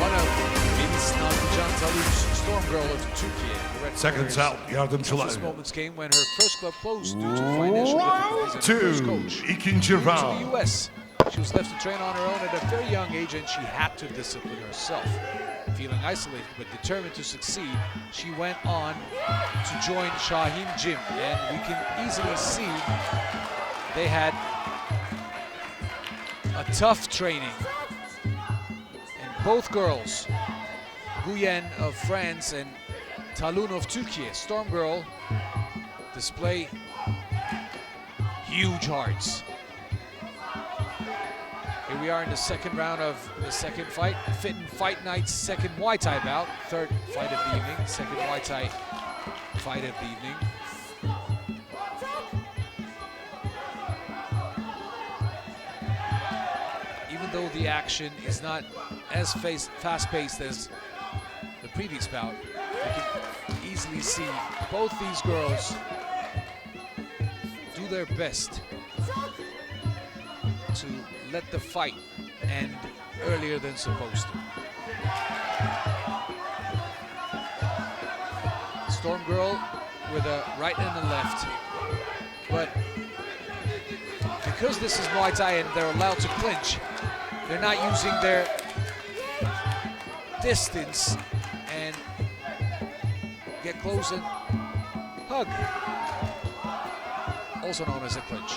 One of Nazlıcan Talun's Storm Girl of Turkey. Seconds out, yardımcılar. This moments came when her first club closed due to financial difficulties and her first coach. İkinci Moved to round. the US. She was left to train on her own at a very young age, and she had to discipline herself. Feeling isolated but determined to succeed, she went on to join Şahin Gym, and we can easily see they had a tough training. And both girls, Nguyen of France and Talun of Turkey, Storm Girl, display huge hearts. Here we are in the second round of the second fight. Fit and Fight Night's second Muay Thai bout. Third fight of the evening. Second Muay Thai fight of the evening. Even though the action is not as fast-paced as the previous bout, you can easily see both these girls do their best to let the fight end earlier than supposed to. Storm Girl with a right and a left, but because this is Muay Thai and they're allowed to clinch, they're not using their distance and get close and hug, also known as a clinch.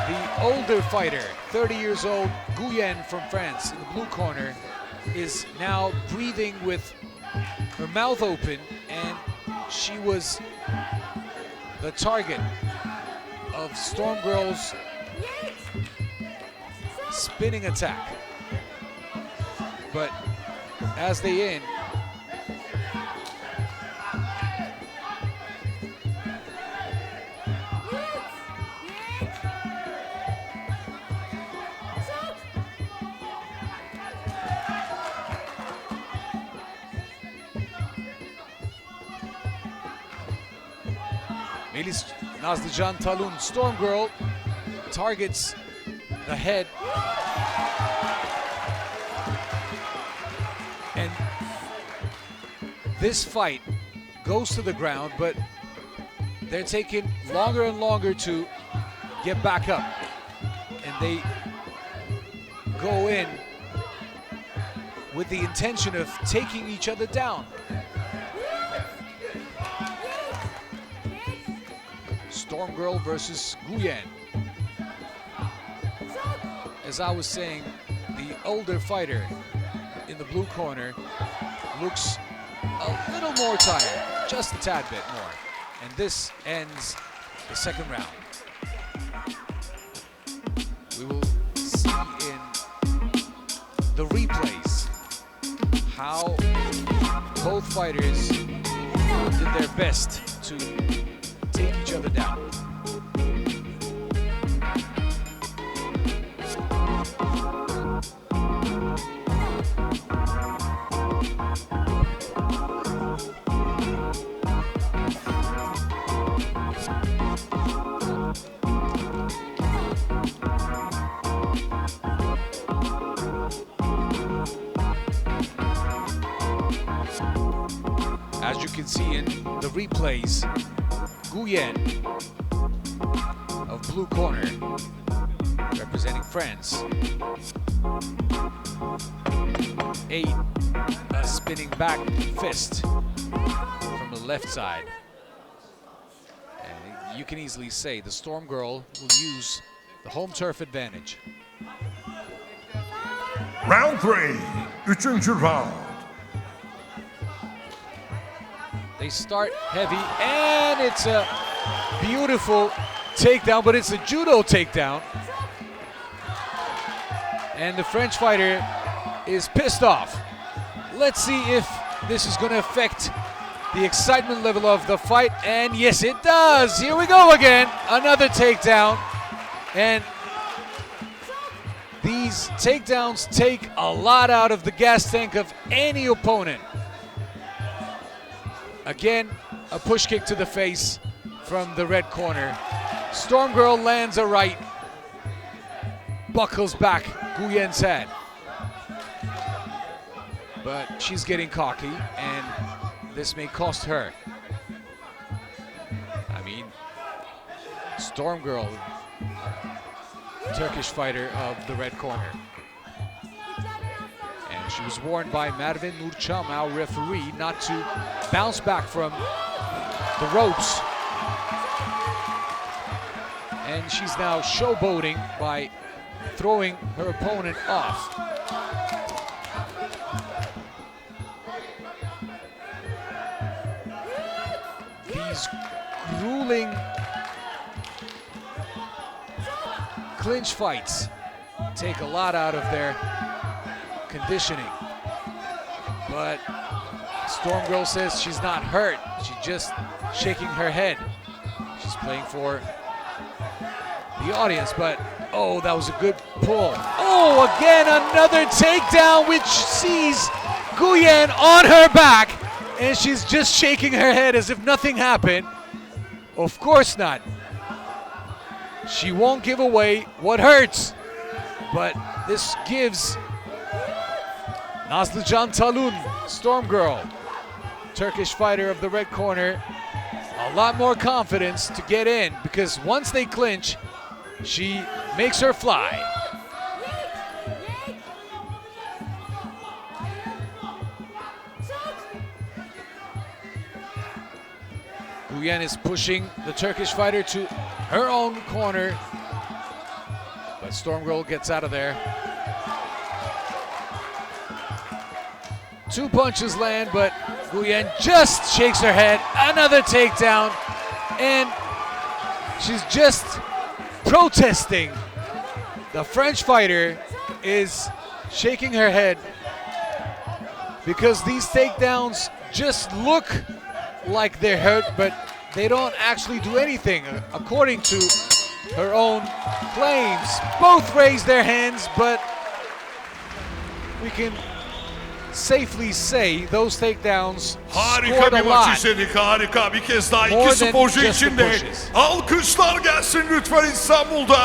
The older fighter, 30 years old, Nguyen from France in the blue corner, is now breathing with her mouth open, and she was the target of Storm Girl's spinning attack. But as they end, Nazlıcan Talun, Storm Girl, targets the head. And this fight goes to the ground, but they're taking longer and longer to get back up. And they go in with the intention of taking each other down. Storm Girl versus Nguyen. As I was saying, the older fighter in the blue corner looks a little more tired, just a tad bit more. And this ends the second round. We will see in the replays how both fighters did their best to take each other down. As you can see in the replays, Nguyen of blue corner, representing France, a spinning back fist from the left side. And you can easily say the Storm Girl will use the home turf advantage. Round 3, üçüncü round. They start heavy, and it's a beautiful takedown, but it's a judo takedown. And the French fighter is pissed off. Let's see if this is going to affect the excitement level of the fight, and yes, it does. Here we go again, another takedown. And these takedowns take a lot out of the gas tank of any opponent. Again, a push kick to the face from the red corner. Storm Girl lands a right, buckles back Nguyen's head. But she's getting cocky, and this may cost her. I mean, Storm Girl, Turkish fighter of the red corner. And she was warned by Merve Nurçam, our referee, not to bounce back from the ropes. And she's now showboating by throwing her opponent off. These grueling clinch fights take a lot out of their conditioning. But Storm Girl says she's not hurt. She's just shaking her head. She's playing for the audience, but oh, that was a good pull. Oh, again, another takedown, which sees Nguyen on her back, and she's just shaking her head as if nothing happened. Of course not. She won't give away what hurts, but this gives Nazlıcan Talun, Storm Girl, Turkish fighter of the red corner, a lot more confidence to get in, because once they clinch, she makes her fly. Nguyen is pushing the Turkish fighter to her own corner, but Storm Girl gets out of there. 2 punches land, but Nguyen just shakes her head. Another takedown, and she's just protesting. The French fighter is shaking her head because these takedowns just look like they're hurt, but they don't actually do anything, according to her own claims. Both raise their hands, but we can safely say those takedowns Harika scored bir a maç lot. izledik, harika. Bir kez daha More iki than sporcu just the için de pushes. alkışlar gelsin lütfen İstanbul'da.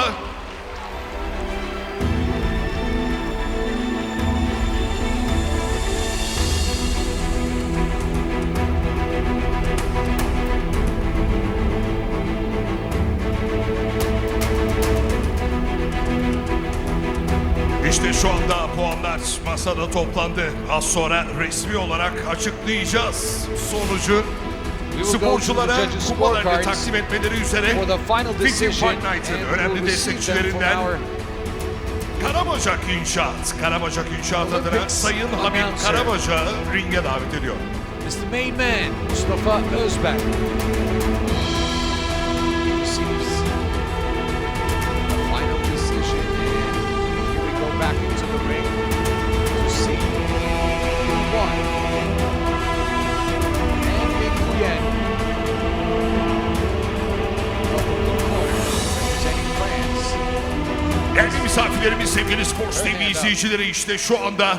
İşte şu anda puanlar masada toplandı. Az sonra resmi olarak açıklayacağız sonucu. Sporculara kupalarını takdim etmeleri üzere Fitting Fight Night'ın önemli destekçilerinden Karabacak İnşaat. Karabacak İnşaat adına Sayın Habib Karabacak'ı ringe davet ediyor. Mr. Main Man, Mustafa Özberk. Receives the final decision, and here we go back into the ring to see who won. And Nguyen from the blue corner, representing France. Değerli misafirlerimiz, sevgili Sports TV izleyicileri, işte şu anda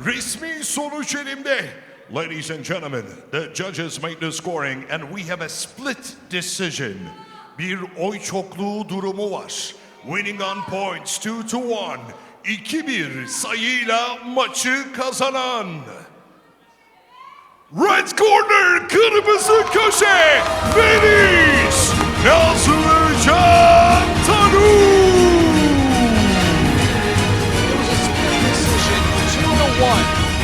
resmi sonuç elimde. Ladies and gentlemen, the judges made the scoring and we have a split decision. Bir oy çokluğu durumu var. Winning on points 2-1. 2-1 sayıyla maçı kazanan. Red corner, kırmızı köşe, Deniz Nazlıcan Talun. It was a split decision, 2-1.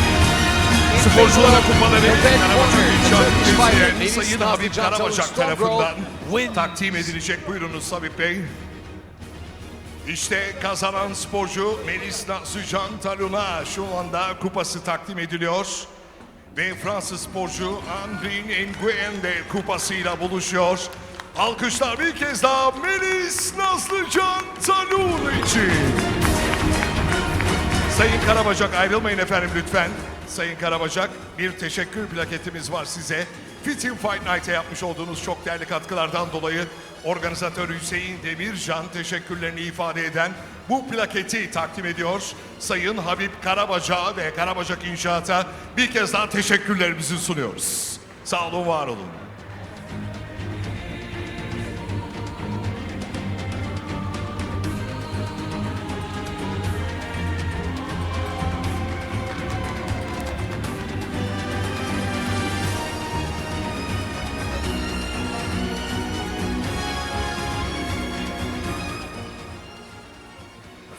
sporculara kupaları The red Karabacak corner, the Turkish fighter, İnşaat Melis Sayın Habib Nazlıcan Karabacak Talu tarafından wins. takdim edilecek. Buyurunuz Habib Bey. İşte kazanan sporcu Melis Nazlıcan Talu'na şu anda kupası takdim ediliyor. Ve Fransız sporcu Andrin Nguyen de kupasıyla buluşuyor. Alkışlar bir kez daha Melis Nazlıcan Talu için. Sayın Karabacak ayrılmayın efendim lütfen. Sayın Karabacak bir teşekkür plaketimiz var size. Fit in Fight Night'e yapmış olduğunuz çok değerli katkılardan dolayı organizatör Hüseyin Demircan teşekkürlerini ifade eden bu plaketi takdim ediyor. Sayın Habib Karabacak'a ve Karabacak İnşaat'a bir kez daha teşekkürlerimizi sunuyoruz. Sağ olun, var olun.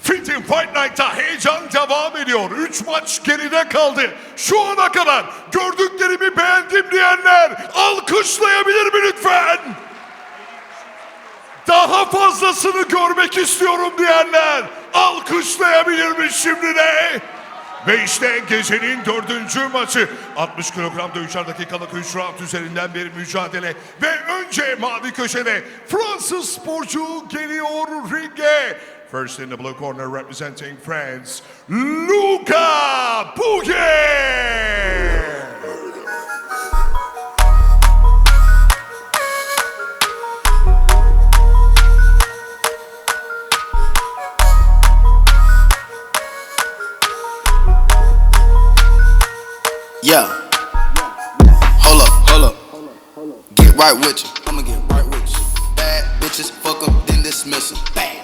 Fit in Fight Night'ta heyecan devam ediyor. 3 maç geride kaldı. Şu ana kadar gördüklerimi beğendim diyenler alkışlayabilir mi lütfen? Daha fazlasını görmek istiyorum diyenler alkışlayabilir mi şimdi de? Ve işte gecenin 4. maçı. 60 kilogramda 3'er dakikalık 3 round üzerinden bir mücadele. Ve önce mavi köşede Fransız sporcu geliyor ringe. First in the blue corner representing France, Luca Bouguer. Yeah. Hold up. Get right with you. I'ma get right with you. Bad bitches, fuck 'em, then dismiss 'em. Bang.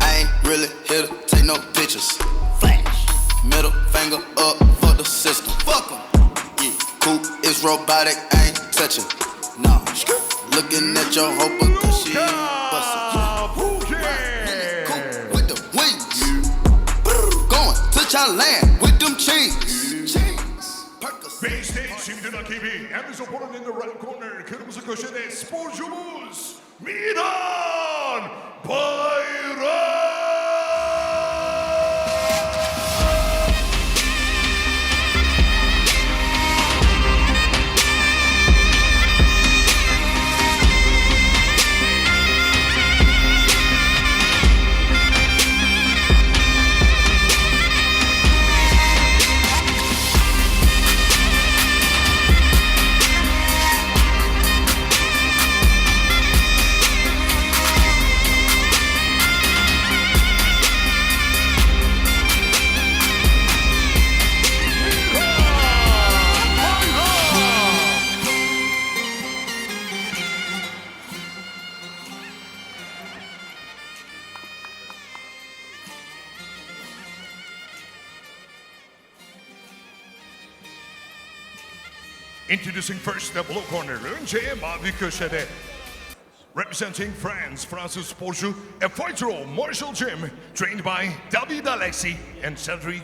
I ain't really here to take no pictures. Flash. Middle finger up for the system. Fuck 'em. Yeah. Coop is robotic, I ain't touching. Nah. Looking at your hoe because she bustin'. Coop with the wings. Going to Thailand with them chains. Backstage şimdi rakibi Emizopor'un in the red corner, kırmızı köşede sporcumuz Miran Bayram. Introducing first the blue corner. Önce mavi köşede. Representing France, Fransız sporcu, a fighter of martial gym, trained by David Alexi and Cedric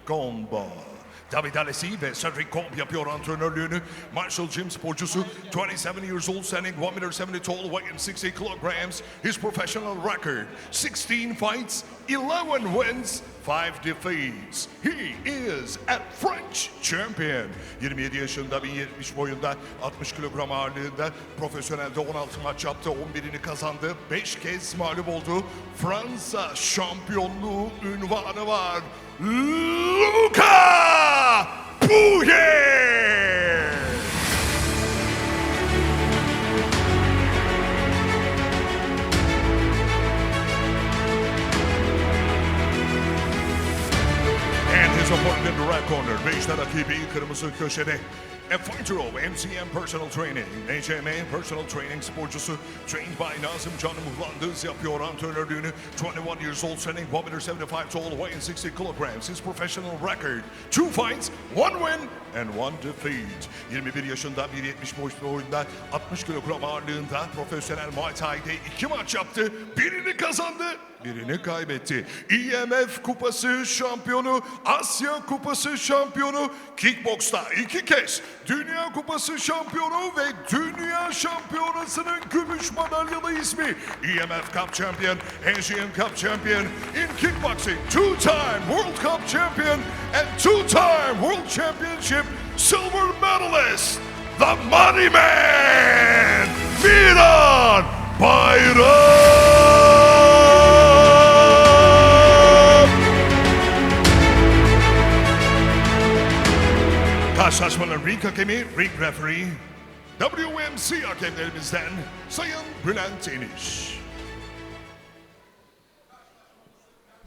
Combe. David Alexi ve Cedric Combe yapıyor antrenörlüğünü. Martial gym sporcusu, 27 years old, standing 1 meter 70 tall, weighing 60 kilograms. His professional record, 16 fights, 11 wins, 5 defeats. He is a French champion. 27 yaşında, 1.70 boyunda, 60 kilogram ağırlığında, profesyonelde 16 maç yaptı, 11'ini kazandı, 5 kez mağlup oldu. Fransa şampiyonluğu ünvanı var. Luca Bouguer! And his opponent in the right corner, beşte rakibi kırmızı köşede. A fighter of MCM Personal Training, NCM Personal Training sporcusu, trained by Nazım Can Muhlandız yapıyor antrenörlüğünü. 21 years old, standing 1 meter 75 tall, weighing 60 kilograms. His professional record, 2 fights, 1 win and 1 defeat. 21 yaşında, 1.70 boyunda, 60 kilogram ağırlığında profesyonel Muay Thai'de 2 maç yaptı. Birini kazandı, birini kaybetti. IMF Kupası şampiyonu, Asya Kupası şampiyonu, kickboksta 2 kez Dünya Kupası şampiyonu ve Dünya Şampiyonası'nın gümüş madalyalı ismi. IMF Cup Champion, Asian Cup Champion, in kickboxing 2-time World Cup Champion and 2-time World Championship silver medalist, the Money Man, Miran Bayram! Karşılaşmanın ring hakemi, ring referee, WMC hakemlerimizden Sayın Bülent Eniş.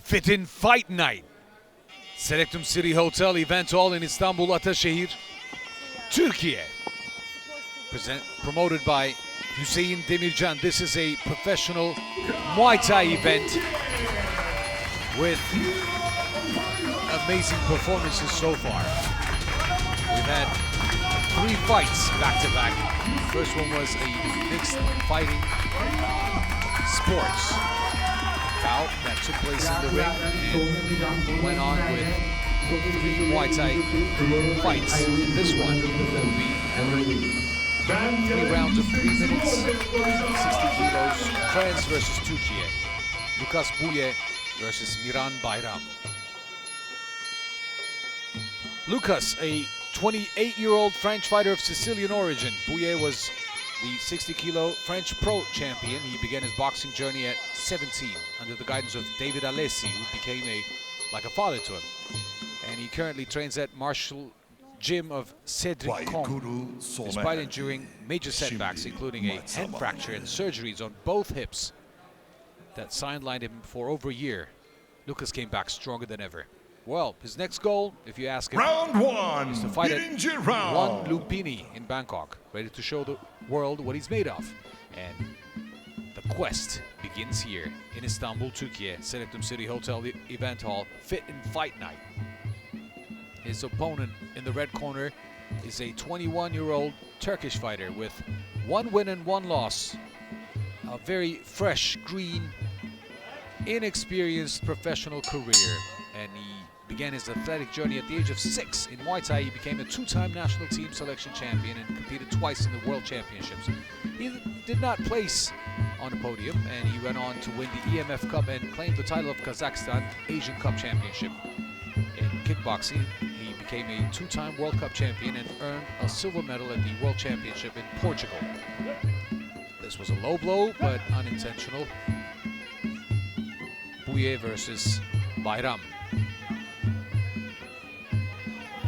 Fit-in Fight Night. Selectum City Hotel Event Hall in Istanbul, Ataşehir, Turkey. Promoted by Hüseyin Demircan. This is a professional Muay Thai event with amazing performances so far. We've had 3 fights back-to-back. First one was a mixed fighting sports bout that took place in the ring and went on with 3 Muay Thai fights. This one will be 3 rounds of 3 minutes, 60 kilos, France versus Türkiye. Lucas Buye versus Miran Bayram. Lucas, a 28-year-old French fighter of Sicilian origin. Buye was the 60-kilo French pro champion. He began his boxing journey at 17 under the guidance of David Alessi, who became like a father to him. And he currently trains at Martial Gym of Cedric Combe, despite enduring major setbacks, including a head fracture and surgeries on both hips that sidelined him for over a year. Lucas came back stronger than ever. Well, his next goal, if you ask him, Round 1, is to fight at round. 1 Lumpini in Bangkok, ready to show the world what he's made of. And the quest begins here in Istanbul, Turkey, Selectum City Hotel Event Hall, Fit-in Fight Night. His opponent in the red corner is a 21-year-old Turkish fighter with 1 win and 1 loss. A very fresh, green, inexperienced professional career. And he began his athletic journey at the age of 6. In Muay Thai, he became a 2-time national team selection champion and competed twice in the World Championships. He did not place on the podium, and he went on to win the EMF Cup and claimed the title of Kazakhstan Asian Cup Championship. In kickboxing, he became a 2-time World Cup champion and earned a silver medal at the World Championship in Portugal. This was a low blow, but unintentional. Buye versus Bayram.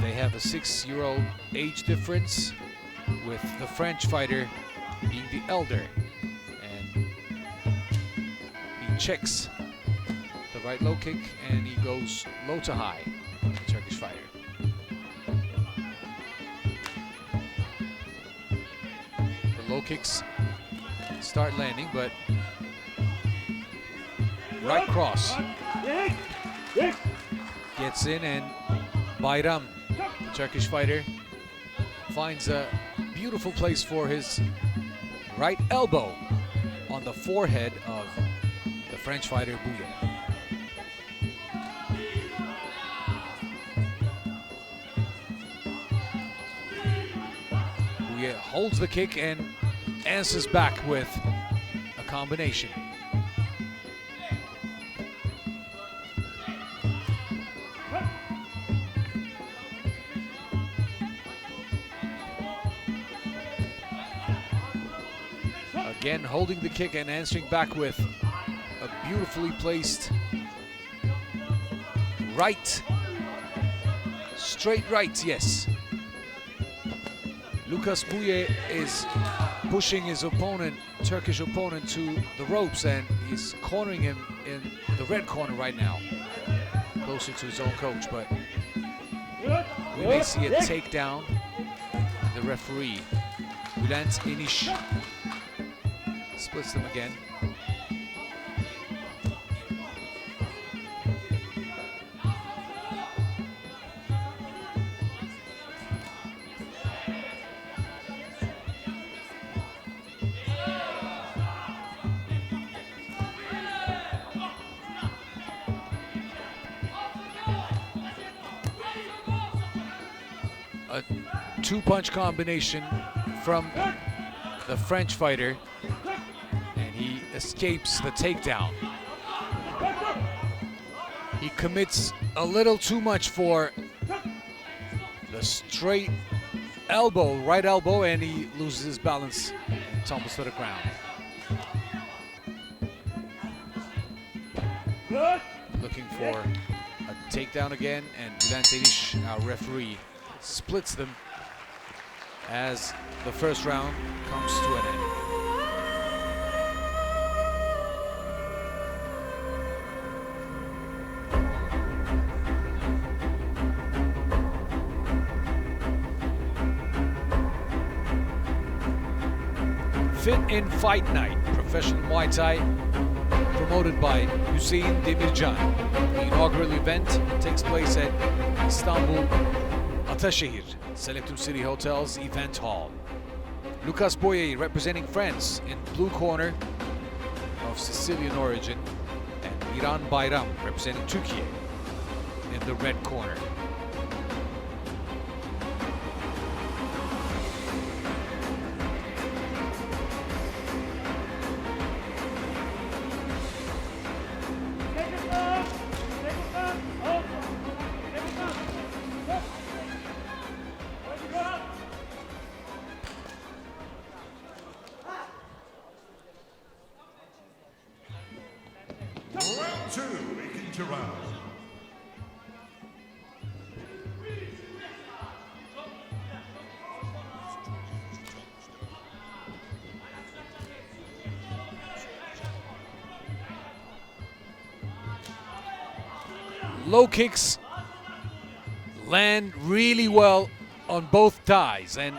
They have a 6-year-old age difference, with the French fighter being the elder. And he checks the right low kick and he goes low to high, the Turkish fighter. The low kicks start landing, but right cross gets in, and Bayram, the Turkish fighter, finds a beautiful place for his right elbow on the forehead of the French fighter Buye. Buye holds the kick and answers back with a combination. Again, holding the kick and answering back with a beautifully placed right, straight right, yes. Lucas Buye is pushing his opponent, Turkish opponent, to the ropes, and he's cornering him in the red corner right now, closer to his own coach, but we may see a takedown. The referee, Bülent Eniş, splits them again. a two-punch combination from the French fighter, and he escapes the takedown. He commits a little too much for the straight elbow, right elbow, and he loses his balance and tumbles to the ground. Looking for a takedown again, and Bülent Eriş, our referee, splits them as the first round comes to an end. Fit in Fight Night, professional Muay Thai, promoted by Hüseyin Demircan. The inaugural event takes place at Istanbul Ataşehir, Selectum City Hotel's event hall. Lucas Boye representing France in blue corner, of Sicilian origin, and Miran Bayram representing Turkey in the red corner. Round two, ikinci round. Low kicks land really well on both thighs, and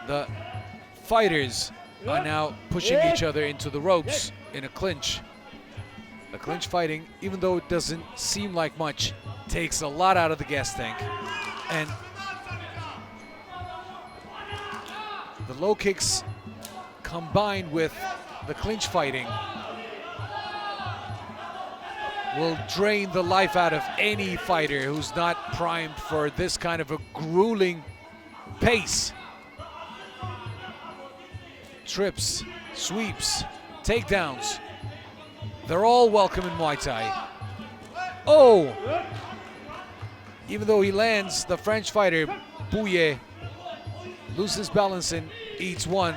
the fighters are now pushing each other into the ropes in a clinch. The clinch fighting, even though it doesn't seem like much, takes a lot out of the gas tank. And the low kicks combined with the clinch fighting will drain the life out of any fighter who's not primed for this kind of a grueling pace. Trips, sweeps, takedowns, they're all welcome in Muay Thai. Oh! Even though he lands, the French fighter, Bouye, loses balance and eats one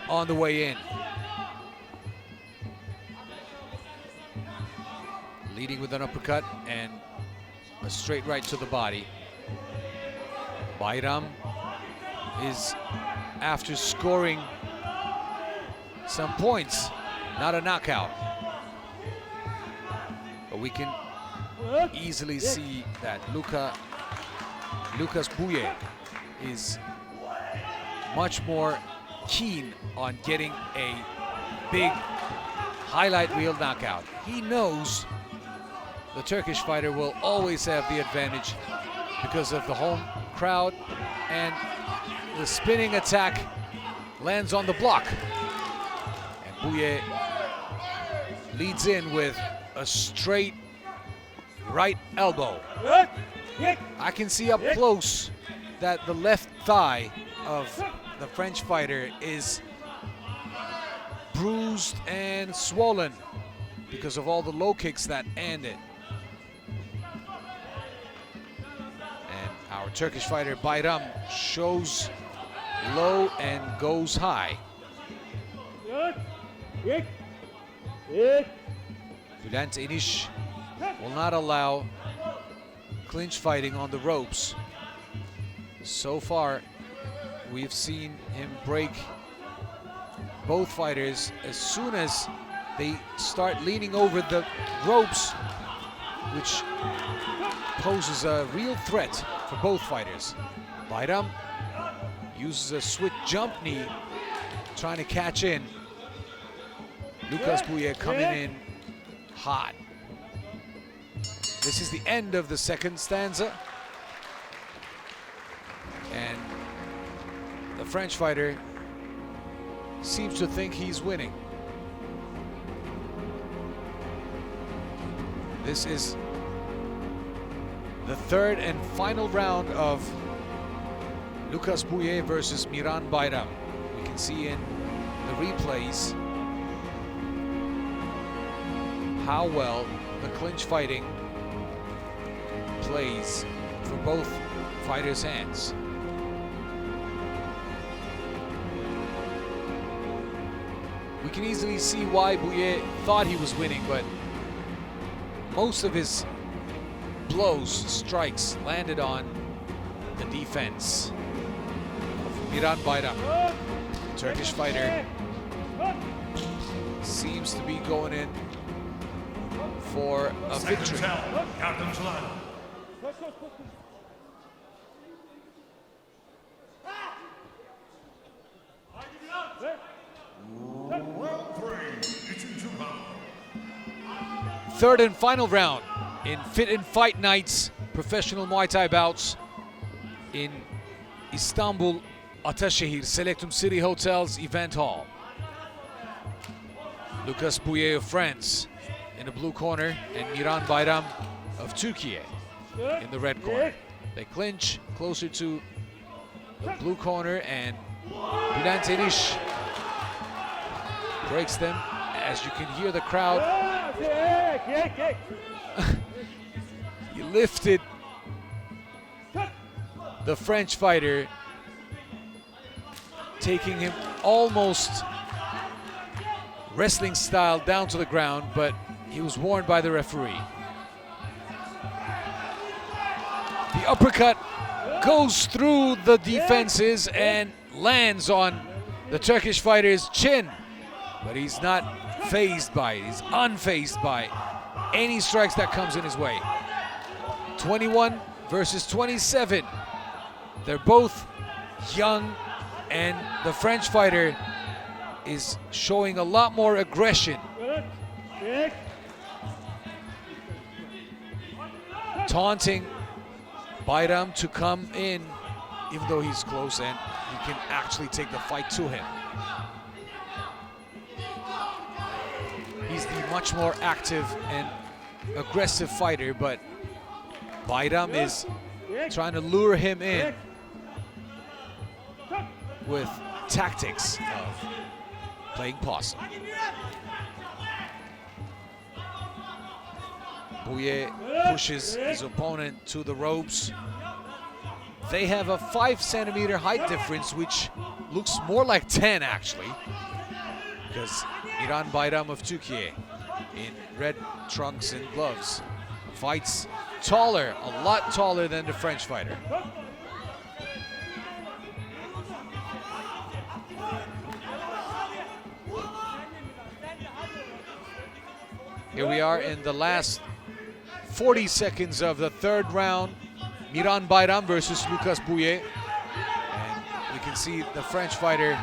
on the way in. Leading with an uppercut and a straight right to the body. Bayram is, after scoring some points, not a knockout. But we can easily see that Lucas Bouye is much more keen on getting a big highlight reel knockout. He knows the Turkish fighter will always have the advantage because of the home crowd, and the spinning attack lands on the block. And Bouye leads in with a straight right elbow. I can see up close that the left thigh of the French fighter is bruised and swollen because of all the low kicks that end it. And our Turkish fighter Bayram shows low and goes high. Bülent Eriş will not allow clinch fighting on the ropes. So far, we've seen him break both fighters as soon as they start leaning over the ropes, which poses a real threat for both fighters. Bayram uses a switch jump knee, trying to catch in. Lucas Bouye coming in hot. This is the end of the second stanza. And the French fighter seems to think he's winning. This is the third and final round of Lucas Bouye versus Miran Bayram. We can see in the replays how well the clinch fighting plays for both fighters' hands. We can easily see why Bouye thought he was winning, but most of his blows, strikes, landed on the defense of Miran Bayram. The Turkish fighter seems to be going in for a victory. Third and final round in Fit and Fight Night's professional Muay Thai bouts in Istanbul Ataşehir Selectum City Hotel's event hall. Lucas Bouye of France in the blue corner and Miran Bayram of Turkey in the red corner. They clinch closer to the blue corner, and Bülent Eniş breaks them. As you can hear the crowd, he lifted the French fighter, taking him almost wrestling style down to the ground, but he was warned by the referee. The uppercut goes through the defenses and lands on the Turkish fighter's chin, but he's not fazed by it. He's unfazed by any strikes that comes in his way. 21 versus 27. They're both young, and the French fighter is showing a lot more aggression. Taunting Bayram to come in, even though he's close and he can actually take the fight to him. He's the much more active and aggressive fighter, but Bayram is trying to lure him in with tactics of playing possum. Bouye pushes his opponent to the ropes. They have a 5-centimeter height difference, which looks more like 10 actually, because Miran Bayram of Turkey in red trunks and gloves fights taller, a lot taller than the French fighter. Here we are in the last 40 seconds of the third round. Miran Bayram versus Lucas Bouye. And we can see the French fighter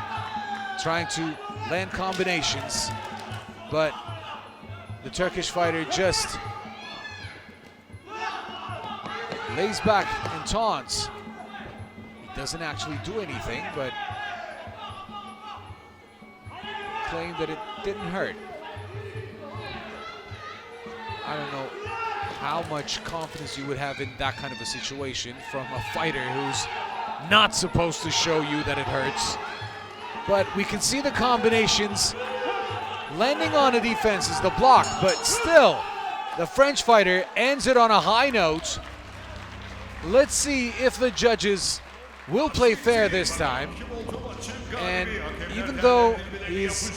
trying to land combinations, but the Turkish fighter just lays back and taunts. He doesn't actually do anything, but claimed that it didn't hurt. I don't know how much confidence you would have in that kind of a situation from a fighter who's not supposed to show you that it hurts. But we can see the combinations landing on the defenses, the block, but still the French fighter ends it on a high note. Let's see if the judges will play fair this time. And even though he's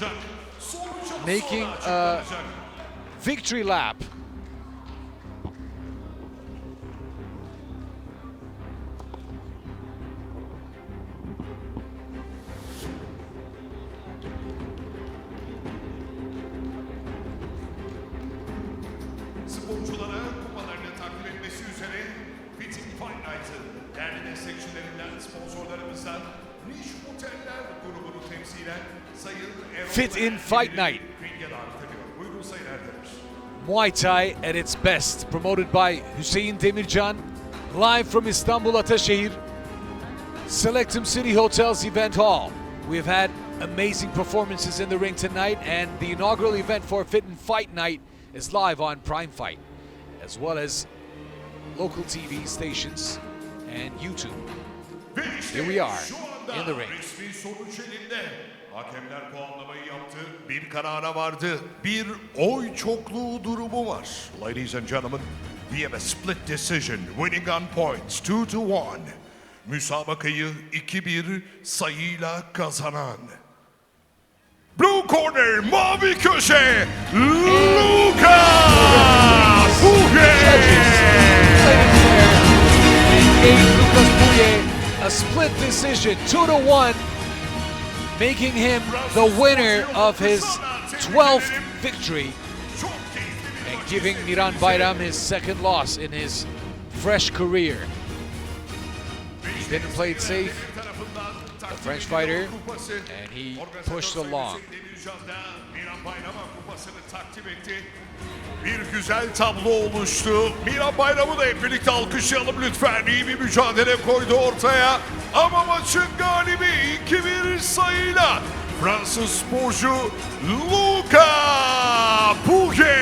making a victory lap, sporculara kupalarını takdim etmesi üzere Fit in Fight Night'ın değerli destekçilerinden, sponsorlarımızdan Niş Oteller grubunu temsilen Sayın Erol Fit in Fight Night. ringe davet ediyor. Buyurun Sayın Erdemir. Muay Thai at its best, promoted by Hüseyin Demircan, live from Istanbul Ataşehir Selectum City Hotel's event hall. We've had amazing performances in the ring tonight, and the inaugural event for Fit and Fight Night is live on Prime Fight, as well as local TV stations and YouTube. Ve işte Here we are şu anda in the ring. resmi sonuç elinde. Hakemler puanlamayı yaptı. Bir karara vardı. Bir oy çokluğu durumu var. Ladies and gentlemen, we have a split decision. Winning on points 2-1. Müsabakayı 2-1 sayıyla kazanan. Blue corner, mavi köşe, Lucas Buge! Lucas Pouye a split decision, 2-1, making him the winner of his 12th victory and giving Miran Bayram his second loss in his fresh career. He didn't play it safe, a French fighter, and he pushed along. Bir güzel tablo oluştu. Miran Bayram'ı da hep birlikte alkışlayalım lütfen. İyi bir mücadele koydu ortaya. Ama maçın galibi 2-1 sayıyla Fransız sporcu Lucas Buge.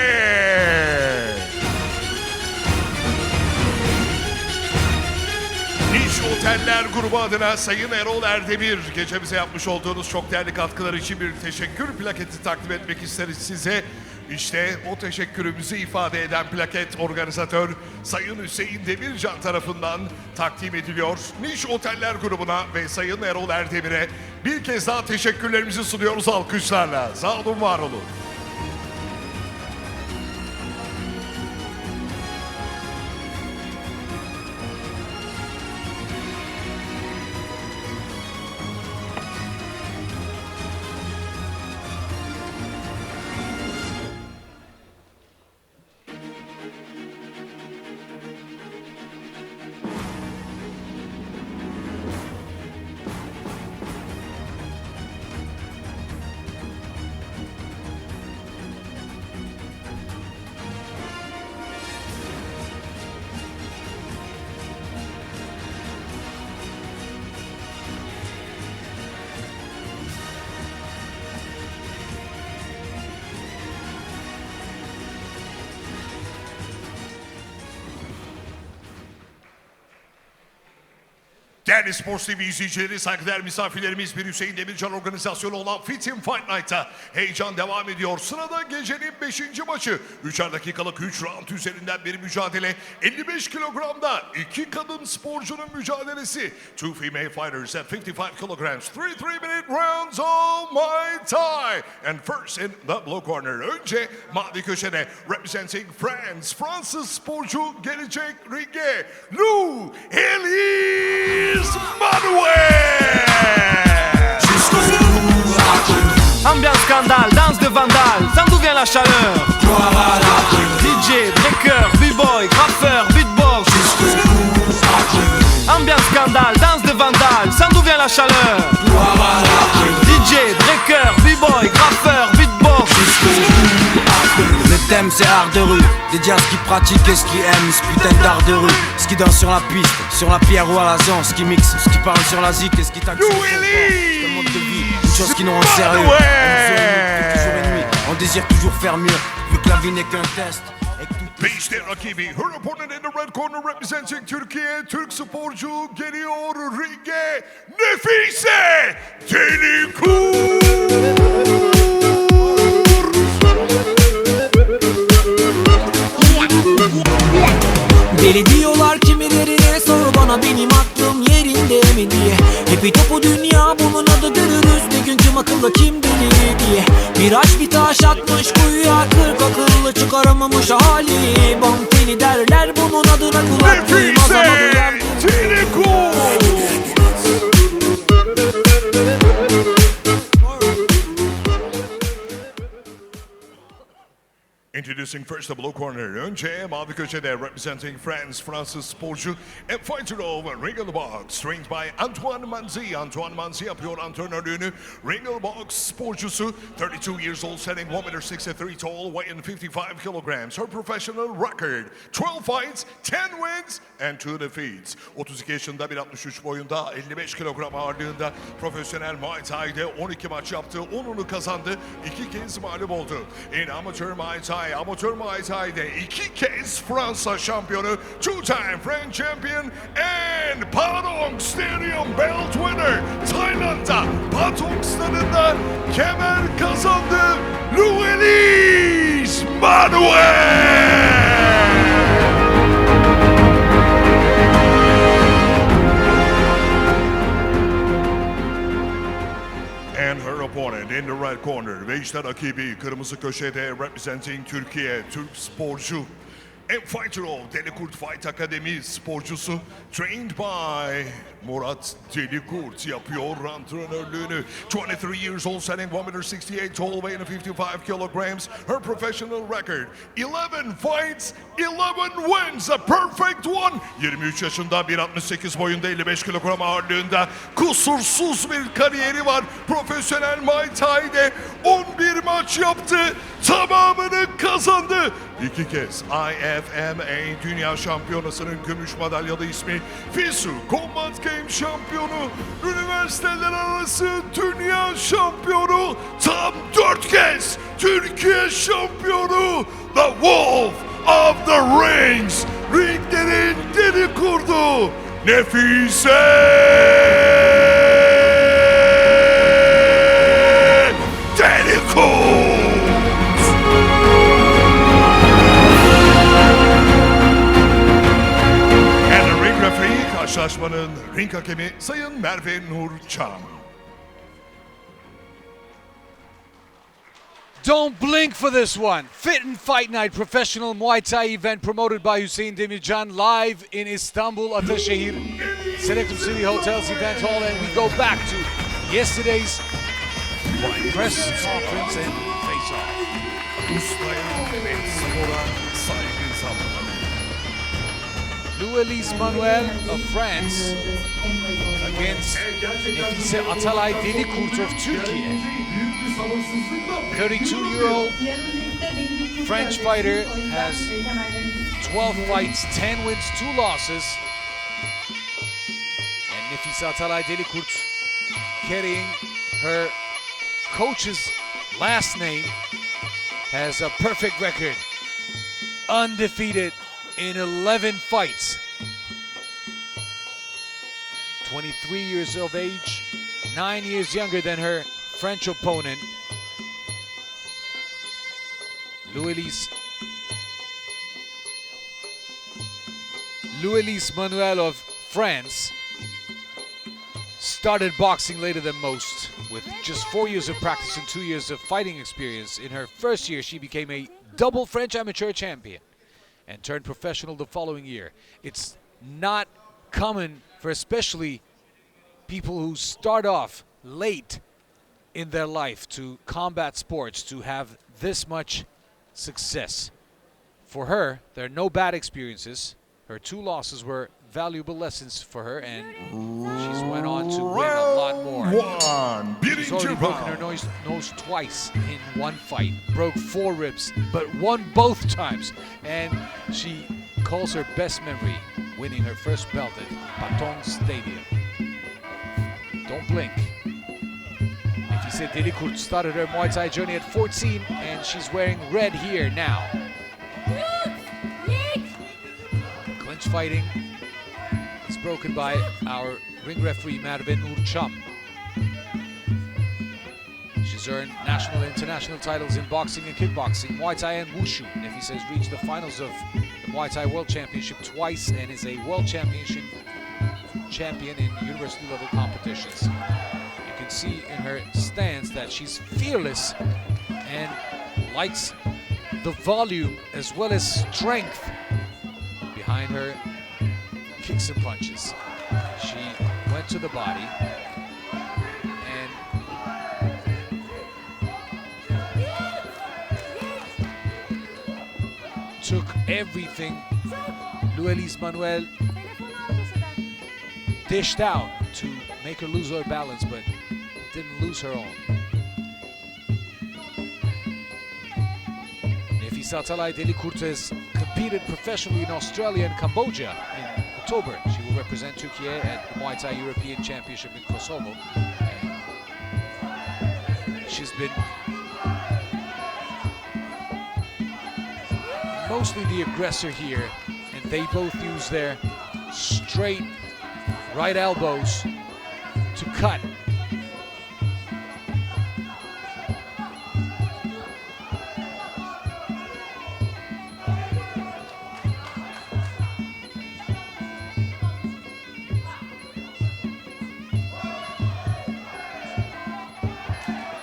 Niş Oteller grubu adına Sayın Erol Erdemir, gecemize yapmış olduğunuz çok değerli katkılar için bir teşekkür plaketi takdim etmek isteriz size. İşte o teşekkürümüzü ifade eden plaket organizatör Sayın Hüseyin Demircan tarafından takdim ediliyor. Niş Oteller grubuna ve Sayın Erol Erdemir'e bir kez daha teşekkürlerimizi sunuyoruz alkışlarla. Sağ olun, var olun. Değerli Sports TV izleyicileri, saygıdeğer misafirlerimiz, bir Hüseyin Demircan organizasyonu olan Fit in Fight Night'ta heyecan devam ediyor. Sırada gecenin 5. maçı. 3'er dakikalık 3 round üzerinden bir mücadele. 55 kilogramda 2 kadın sporcunun mücadelesi. Two female fighters at 55 kilograms. 3-minute rounds of Muay Thai. And first in the blue corner. Önce mavi köşede representing France. Fransız sporcu gelecek ringe. Lou Elise Manuel. Ambiance scandale, danse de vandale, ça d'où vient la chaleur? DJ, breaker, b-boy, graffeur, beatbox. Ambiance scandale, danse de vandale, ça d'où vient la chaleur? DJ, breaker, b-boy, graffeur, beatbox. Le thème c'est art de rue, dédié à ce qui pratique et ce qui aime ce putain d'art de rue. Ce qui danse sur la piste, sur la pierre ou à la zone, ce qui mixe, ce qui parle sur la zik et ce qui taxe sur son corps. C'est un mode de vie, une chose qui nous rend sérieux. On nous fait toujours et nuit, on désire toujours faire mieux, vu que la vie n'est qu'un test. İşte rakibi, her opponent in the red corner representing Türkiye, Türk sporcu geliyor ringe, Nefise Delikur. Deli diyorlar kimilerine, sor bana benim aklım yerinde mi diye. Hepi topu dünya bunun adıdır, üstü gün kim akıllı kim deli diye. Bir aşk bir taş atmış kuyuya, 40 akıllı çıkaramamış hali. Banteni derler bunun adına, kulak duymaz ama duyar. Introducing first the blue corner. Önce mavi köşede representing France, Fransız sporcu and fighter over Ring of the Box. Trained by Antoine Manzi. Antoine Manzi yapıyor antrenörlüğünü. Ring of the Box sporcusu. 32 years old, standing 1.63 tall, weighing 55 kilograms. Her professional record 12 fights, 10 wins and 2 defeats. 32 yaşında, 1.63 boyunda, 55 kilogram ağırlığında profesyonel Muay Thai'de 12 maç yaptı. 10'unu kazandı. 2 kez mağlup oldu. In amateur Muay Thai, amateur Amatör Muay Thai'de 2 kez Fransa şampiyonu, 2-time French champion and Patong Stadium belt winner. Tayland'da Patong Stadı'nda kemer kazandı Luis Manuel. And her opponent in the red corner ve işte rakibi kırmızı köşede representing Türkiye, Türk sporcu and fighter of Delikurt Fight Akademi sporcusu trained by Murat Delikurt yapıyor antrenörlüğünü. 23 years old, standing 1.68 tall, weighing 55 kilograms. Her professional record 11 fights, 11 wins, a perfect one. 23 yaşında, 1.68 boyunda, 55 kilogram ağırlığında kusursuz bir kariyeri var. Profesyonel Muay Thai'de 11 maç yaptı, tamamını kazandı. 2 kez IFMA Dünya Şampiyonası'nın gümüş madalyalı ismi, FISU Combat Game şampiyonu, üniversiteler arası dünya şampiyonu, tam 4 kez Türkiye şampiyonu, The Wolf of the Rings, ringlerin deli kurdu, Nefise Delikurt. Karşılaşmanın ring hakemi Sayın Merve Nurcan. Don't blink for this one. Fit and Fight Night professional Muay Thai event promoted by Hüseyin Demircan live in Istanbul Ataşehir Selectum City Hotel's event hall, and we go back to yesterday's press conference and face-off. Ustaya ve spora saygı zamanı. Luis Manuel of France against Nefise Atalay Delikurt of Turkey. 32-year-old French fighter has 12 fights, 10 wins, 2 losses. And Nefise Atalay Delikurt, carrying her coach's last name, has a perfect record, undefeated in 11 fights. 23 years of age, 9 years younger than her French opponent. Luis Manuel of France started boxing later than most, with just 4 years of practice and 2 years of fighting experience. In her first year, she became a double French amateur champion and turned professional the following year. It's not common for especially people who start off late in their life to combat sports to have this much success. For her, there are no bad experiences. Her 2 losses were valuable lessons for her, and she's went on to win a lot more. She's already broken her nose twice in one fight, broke 4 ribs, but won both times. And she calls her best memory winning her first belt at Patong Stadium. Don't blink. Nefise Delikurt started her Muay Thai journey at 14, and she's wearing red here now. Clinch fighting is broken by our ring referee Merve Nurcan. She's earned national and international titles in boxing and kickboxing, Muay Thai and Wushu. Nefise has reached the finals of the Muay Thai World Championship twice and is a World Championship champion in university level competitions. You can see in her stance that she's fearless and likes the volume as well as strength behind her kicks and punches. She went to the body and took everything Luis Manuel dished out to make her lose her balance, but didn't lose her own. Nefise Atalay Delikurt has competed professionally in Australia and Cambodia in October. She will represent Türkiye at the Muay Thai European Championship in Kosovo. And she's been mostly the aggressor here, and they both use their straight right elbows to cut.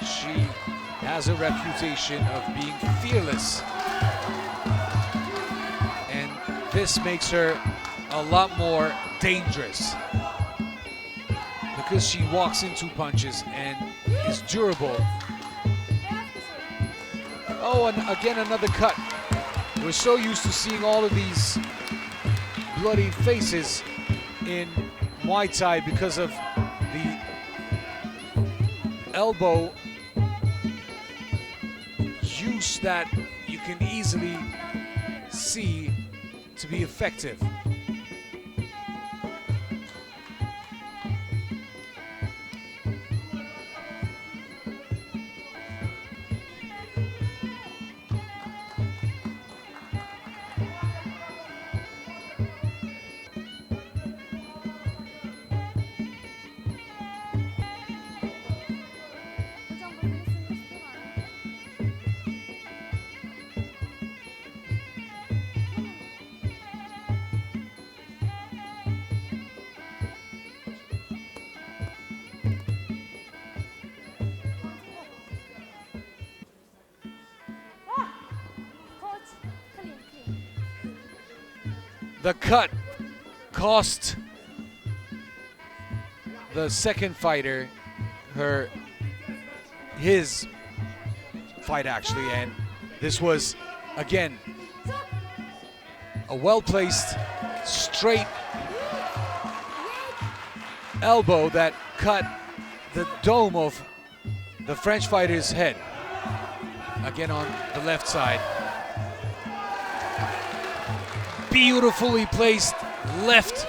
She has a reputation of being fearless, and this makes her a lot more dangerous because she walks into punches and is durable. Oh, and again another cut. We're so used to seeing all of these bloody faces in Muay Thai because of the elbow use that you can easily see to be effective. The cut cost the second fighter his fight actually, and this was again a well-placed straight elbow that cut the dome of the French fighter's head, again on the left side. Beautifully placed left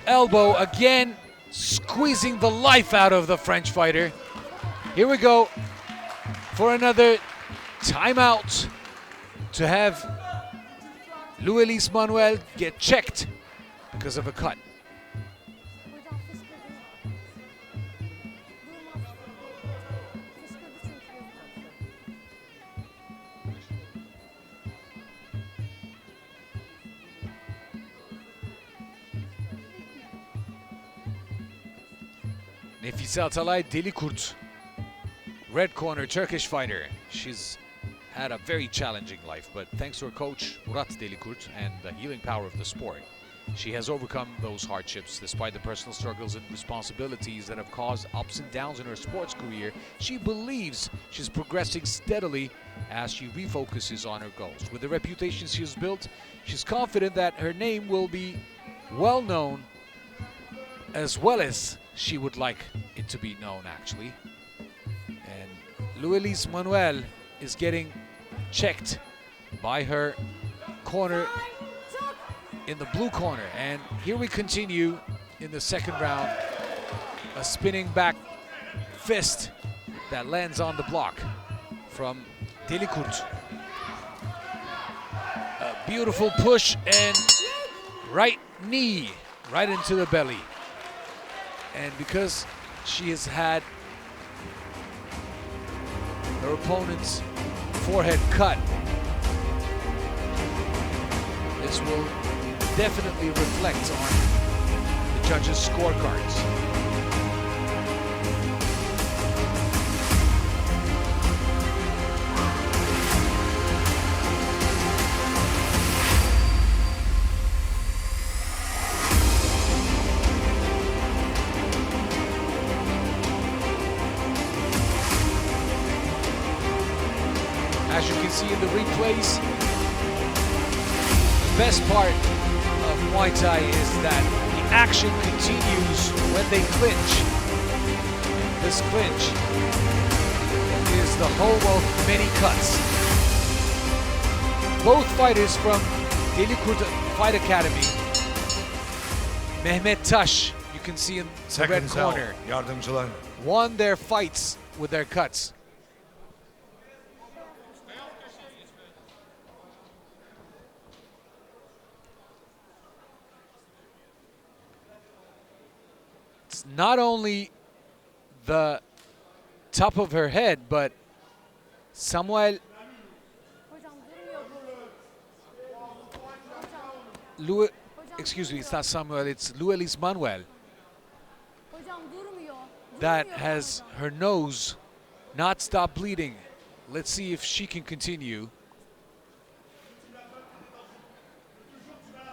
elbow, again squeezing the life out of the French fighter. Here we go for another timeout to have Luis Manuel get checked because of a cut. Nefise Atalay Delikurt, red corner Turkish fighter. She's had a very challenging life, but thanks to her coach Murat Delikurt and the healing power of the sport, she has overcome those hardships despite the personal struggles and responsibilities that have caused ups and downs in her sports career. She believes she's progressing steadily as she refocuses on her goals. With the reputation she has built, she's confident that her name will be well known as well as she would like it to be known, actually. And Luis Manuel is getting checked by her corner in the blue corner. And here we continue in the second round. A spinning back fist that lands on the block from Delikurt. A beautiful push and right knee right into the belly. And because she has had her opponent's forehead cut, this will definitely reflect on the judges' scorecards. As you can see in the replays, the best part of Muay Thai is that the action continues when they clinch. This clinch is the home of many cuts. Both fighters from Delikurt Fight Academy, Mehmet Taş, you can see in the red corner, Yardımcılar. won their fights with their cuts. It's not only the top of her head, but Samuel excuse me, it's not Samuel, it's Luelis Manuel that has her nose not stopped bleeding. Let's see if she can continue.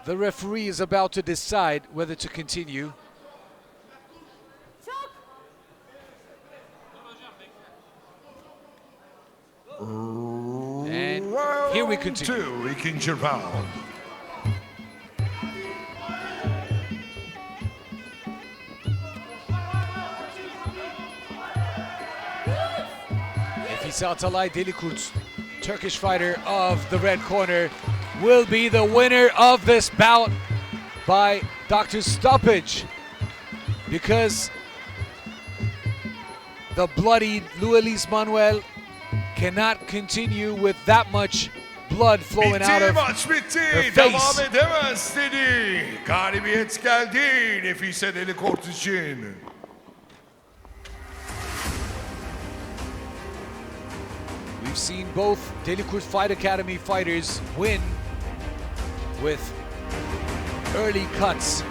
The referee is about to decide whether to continue. And here we continue. İkinci round. Nefise Atalay Delikurt, Turkish fighter of the red corner, will be the winner of this bout by Dr. Stoppage, because the bloodied Luelis Manuel cannot continue with that much blood flowing out of Maç bitti. her Devam face. edemez dedi. Galibiyet geldi Nefise Delikurt için. We've seen both Delikurt Fight Academy fighters win with early cuts.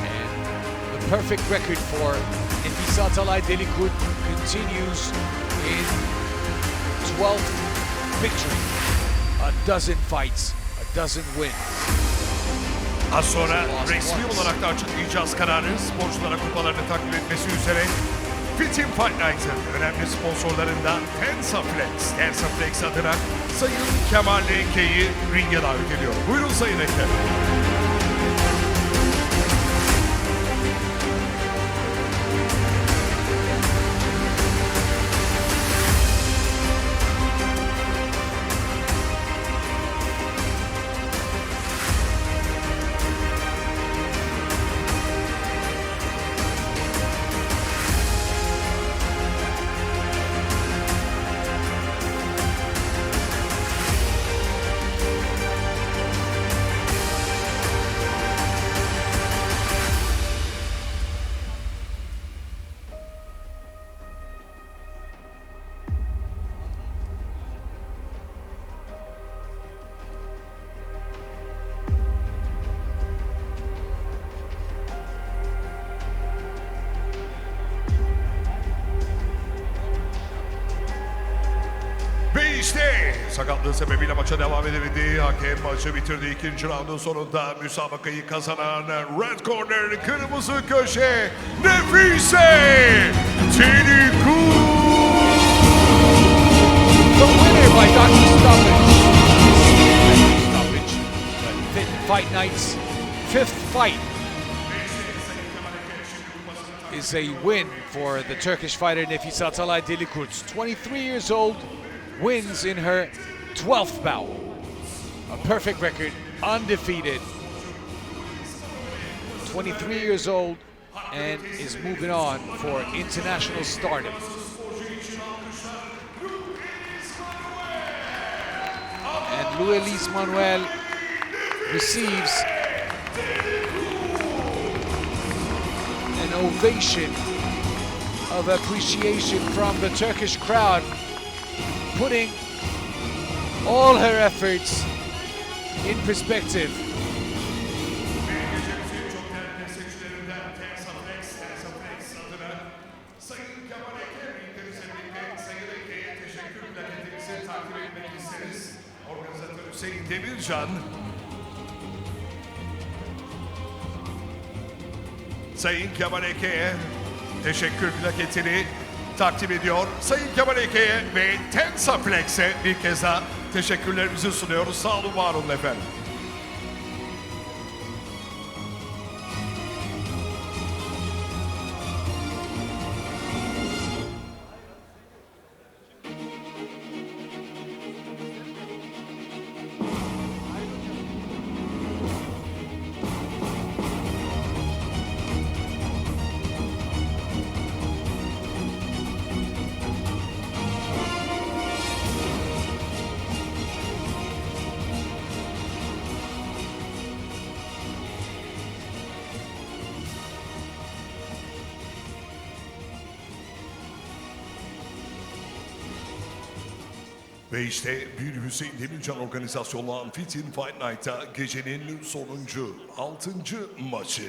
And the perfect record for Nefise Atalay Delikurt continues in 12th victory. A dozen fights, a dozen wins. Az sonra resmi olarak da açıklayacağız kararı. Sporculara kupalarını takdim etmesi üzere Fitin Fight Night'ın önemli sponsorlarından Tensaflex adına Sayın Kemal Eke'yi ringe davet ediyor. Buyurun Sayın Eke. Ve işte sakatlığı sebebiyle maça devam edemedi. Hakem maçı bitirdi. İkinci roundun sonunda müsabakayı kazanan Red Corner kırmızı köşe Nefise Delikurt. The winner by Dr. Stoppage. Fit Fight Night's 5th fight is a win for the Turkish fighter Nefise Atalay Delikurt. 23 years old, wins in her 12th bout. A perfect record, undefeated. 23 years old and is moving on for international stardom. And Luelis Manuel receives an ovation of appreciation from the Turkish crowd, putting all her efforts in perspective. Hüseyin Demircan Sayın Kemal Eke'ye teşekkür plaketini takdim ediyor. Sayın Kemal Eke'ye ve Tensaflex'e bir kez daha teşekkürlerimizi sunuyoruz. Sağ olun, var olun efendim. Ve işte bir Hüseyin Demircan organizasyonlanan Fit in Fight Night'ta gecenin sonuncu 6. maçı.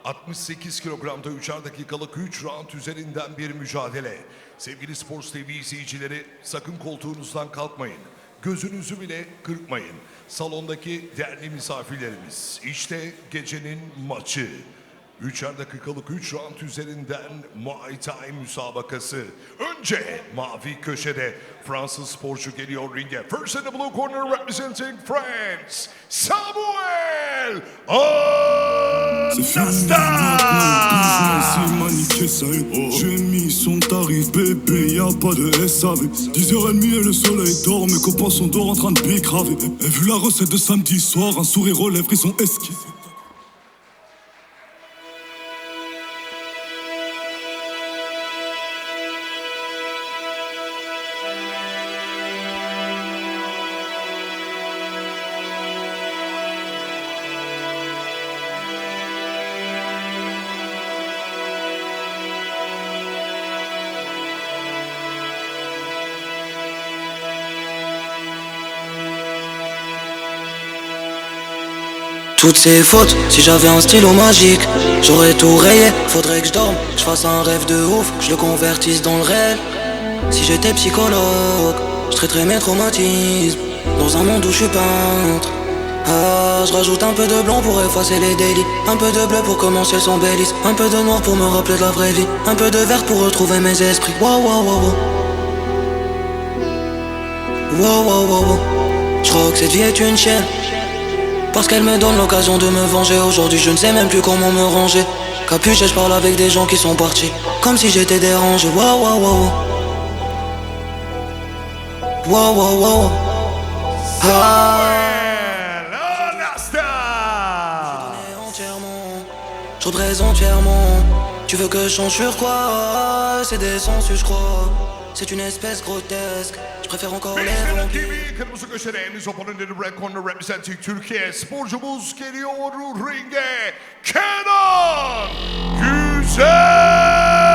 68 kilogramda 3'er dakikalık 3 round üzerinden bir mücadele. Sevgili Sports TV izleyicileri, sakın koltuğunuzdan kalkmayın. Gözünüzü bile kırpmayın. Salondaki değerli misafirlerimiz, işte gecenin maçı. 3'er dakikalık 3 round üzerinden Muay Thai müsabakası. Önce mavi köşede Fransız sporcu geliyor ringe. First in the blue corner representing France, Samuel C'est maniqué ça j'ai mis son tarif bébé y'a pas de SAV 10h30 et le soleil dort mes copains sont dehors en train de bicraver. Et vu la recette de samedi soir un sourire aux lèvres ils sont esquissés. Toutes ces fautes, si j'avais un stylo magique, j'aurais tout rayé. Faudrait que je dorme, je fasse un rêve de ouf, que je le convertisse dans le réel. Si j'étais psychologue, je traiterais mes traumatismes dans un monde où je suis peintre. Ah, je rajoute un peu de blanc pour effacer les délits, un peu de bleu pour que mon ciel s'embellisse, un peu de noir pour me rappeler de la vraie vie, un peu de vert pour retrouver mes esprits. Wow, wow, wow, wow. Wow, wow, wow, wow. Je crois que cette vie est une chienne, parce qu'elle me donne l'occasion de me venger. Aujourd'hui je ne sais même plus comment me ranger. Capuché, je parle avec des gens qui sont partis, comme si j'étais dérangé. Wow, wow, wow. Wow, wow, wow. Ah. Je représente fièrement. Tu veux que je change sur quoi? C'est des sensus, je crois. C'est une espèce grotesque. Je préfère encore les vampires. Kırmızı köşede en üst opponent in the red corner representing Türkiye. Sporcumuz geliyor ringe. Kenan Güzel.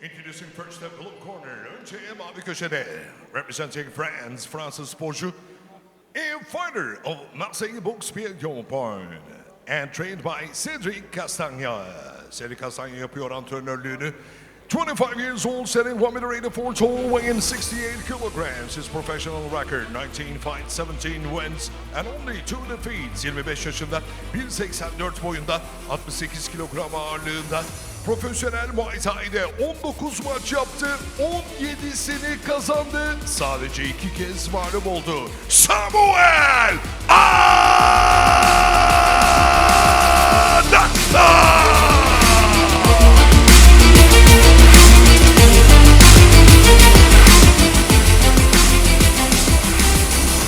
Introducing first step blue corner. Önce mavi köşede representing France, Fransız sporcu and fighter of Marseille Box-Pied Point and trained by Cedric Castagna. Cedric Castagna yapıyor antrenörlüğünü. 25 years old, setting 1 meter 84 tall, weighing 68 kilograms. His professional record, 19 fights, 17 wins and only 2 defeats. 25 yaşında, 1.84 boyunda, 68 kilogram ağırlığında. Profesyonel Muay Thai'de 19 maç yaptı, 17'sini kazandı. Sadece 2 kez mağlup oldu. Samuel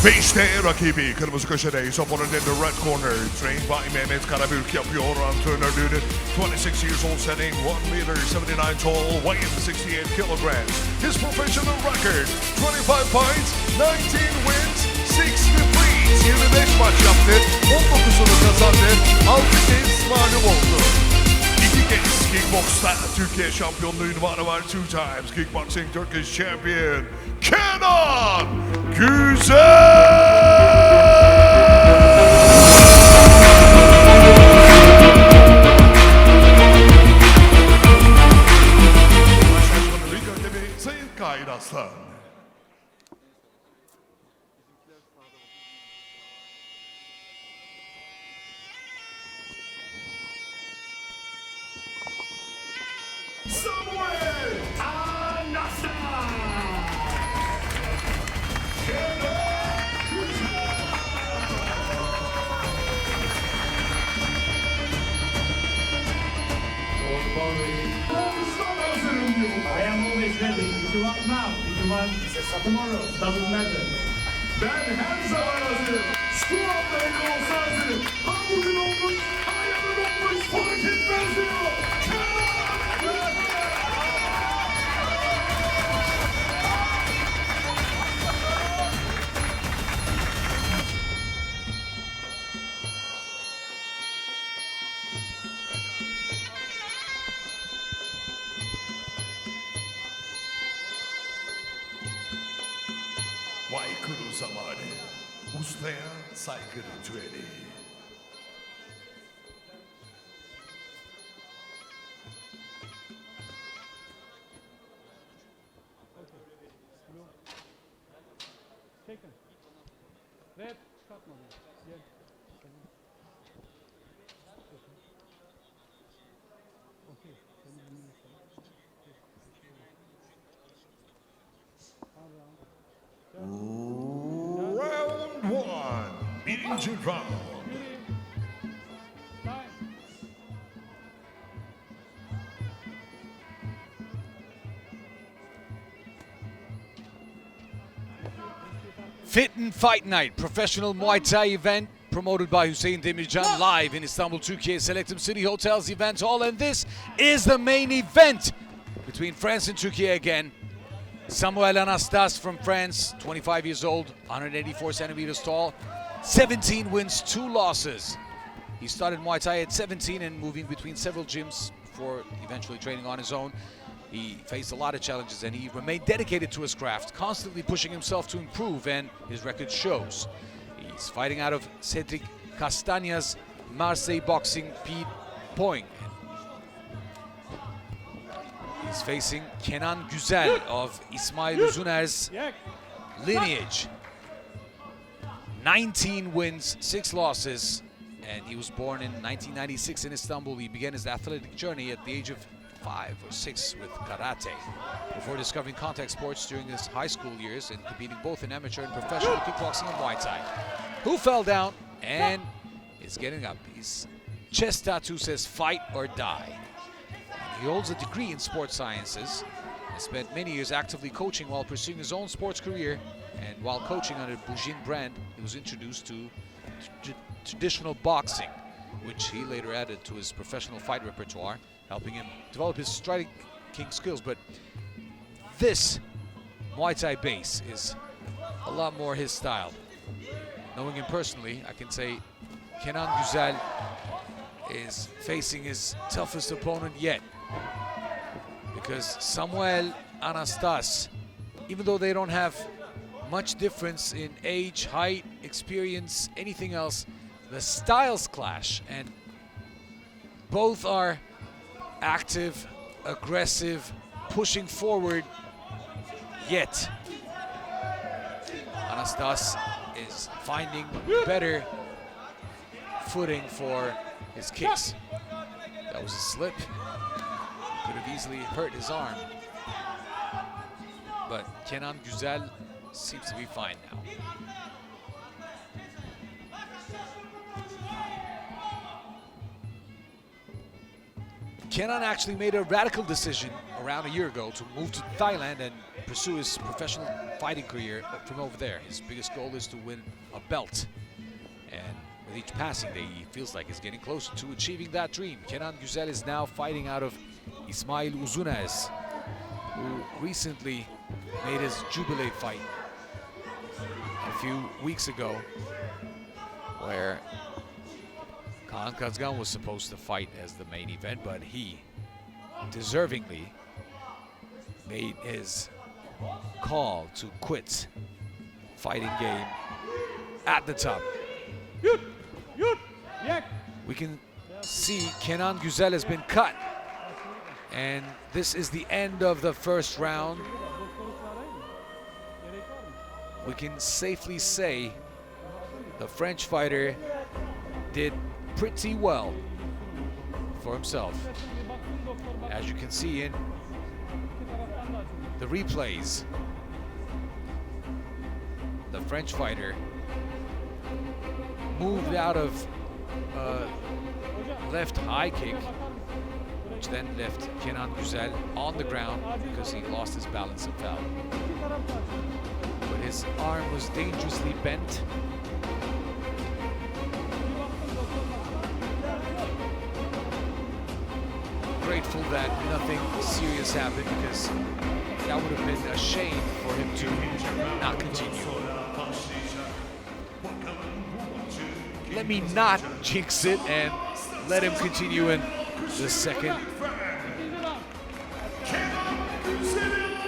Ve işte rakibi kırmızı köşede. His opponent in the red corner. Trained by Mehmet Karabürk yapıyor antrenörlüğünü. 26 years old, setting 1 meter 79 tall, weighing 68 kilograms. His professional record, 25 fights, 19 wins, 6 defeats. 25 maç yaptı, 19'unu kazandı, 6 kez mağlup oldu. 2 kez kickboxta Türkiye şampiyonluğu ünvanı var. 2 times kickboxing Turkish champion Kenan Güzel. Samuel Anastas. I am always ready. If you want now, if you want tomorrow, doesn't matter. Ben her zaman hazırım. Şu anda evde olsa hazırım. Ha bugün olmuş, ha yarın olmuş fark etmez diyor. Vay kuru zamanı, ustaya saygı ritüeli. Taken. Red, çıkartma beni. Gel. Okey. Seni dinliyorsun. Round one, birinci round. Fit and Fight Night, professional Muay Thai event promoted by Hüseyin Demircan, live in Istanbul, Turkey, Selectum City Hotels event hall. And this is the main event between France and Turkey again. Samuel Anastas from France, 25 years old, 184 centimeters tall, 17 wins, 2 losses. He started Muay Thai at 17 and moving between several gyms before eventually training on his own. He faced a lot of challenges and he remained dedicated to his craft, constantly pushing himself to improve, and his record shows. He's fighting out of Cedric Castaña's Marseille Boxing Pete Poing. He's facing Kenan Güzel of İsmail Uzuner's lineage. 19 wins, 6 losses, and he was born in 1996 in Istanbul. He began his athletic journey at the age of 5 or 6 with karate, before discovering contact sports during his high school years and competing both in amateur and professional kickboxing and Muay Thai. Who fell down and is getting up. His chest tattoo says "Fight or Die." He holds a degree in sports sciences and spent many years actively coaching while pursuing his own sports career. And while coaching under Bujin brand, he was introduced to traditional boxing, which he later added to his professional fight repertoire, helping him develop his striking skills. But this Muay Thai base is a lot more his style. Knowing him personally, I can say Kenan Güzel is facing his toughest opponent yet. Because Samuel Anastas, even though they don't have much difference in age, height, experience, anything else, the styles clash, and both are active, aggressive, pushing forward, yet Anastas is finding better footing for his kicks. That was a slip. Could have easily hurt his arm. But Kenan Güzel seems to be fine now. Kenan actually made a radical decision around a year ago to move to Thailand and pursue his professional fighting career from over there. His biggest goal is to win a belt. And with each passing day, he feels like he's getting closer to achieving that dream. Kenan Güzel is now fighting out of İsmail Uzuner, who recently made his jubilee fight a few weeks ago, where Kaan Kazgan was supposed to fight as the main event, but he deservingly made his call to quit fighting game at the top. We can see Kenan Güzel has been cut, and this is the end of the first round. We can safely say the French fighter did pretty well for himself. As you can see in the replays, the French fighter moved out of left high kick, which then left Kenan Güzel on the ground because he lost his balance and fell. But his arm was dangerously bent. Grateful that nothing serious happened, because that would have been a shame for him to not continue. Let me not jinx it and let him continue in the second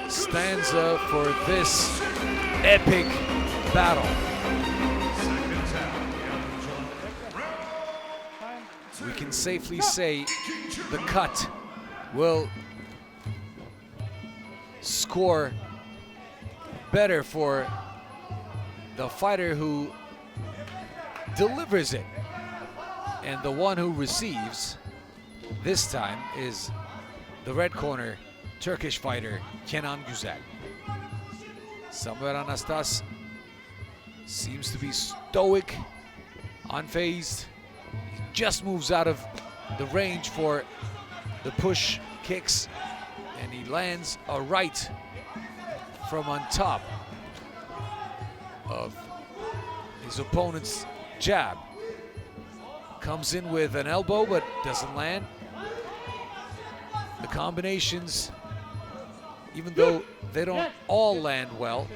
stanza for this epic battle. We can safely say the cut will score better for the fighter who delivers it, and the one who receives this time is the red corner Turkish fighter Kenan Güzel. Samuel Anastas seems to be stoic, unfazed. He just moves out of the range for the push kicks, and he lands a right from on top of his opponent's jab. Comes in with an elbow but doesn't land. The combinations, even though they don't all land well,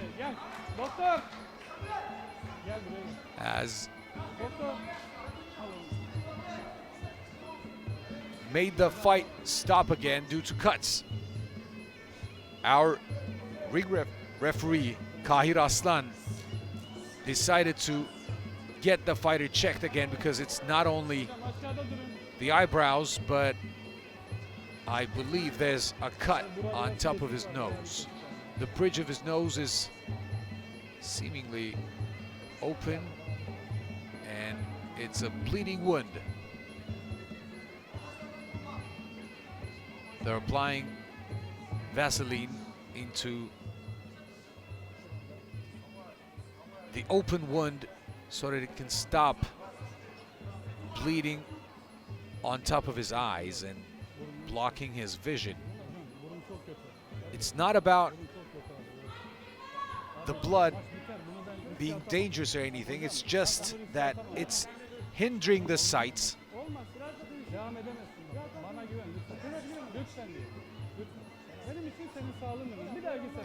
has made the fight stop again due to cuts. Our ring referee, Kahir Aslan, decided to get the fighter checked again, because it's not only the eyebrows, but I believe there's a cut on top of his nose. The bridge of his nose is seemingly open, and it's a bleeding wound. They're applying Vaseline into the open wound so that it can stop bleeding on top of his eyes and blocking his vision. It's not about the blood being dangerous or anything, it's just that it's hindering the sight.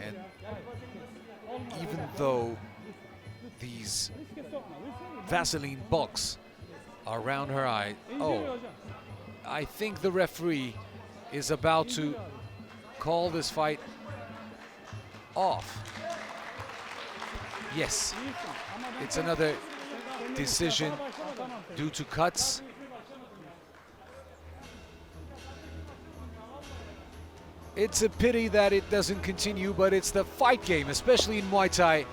And even though these Vaseline bulks are around her eye, I think the referee is about to call this fight off. Yes, it's another decision due to cuts. It's a pity that it doesn't continue, but it's the fight game, especially in Muay Thai,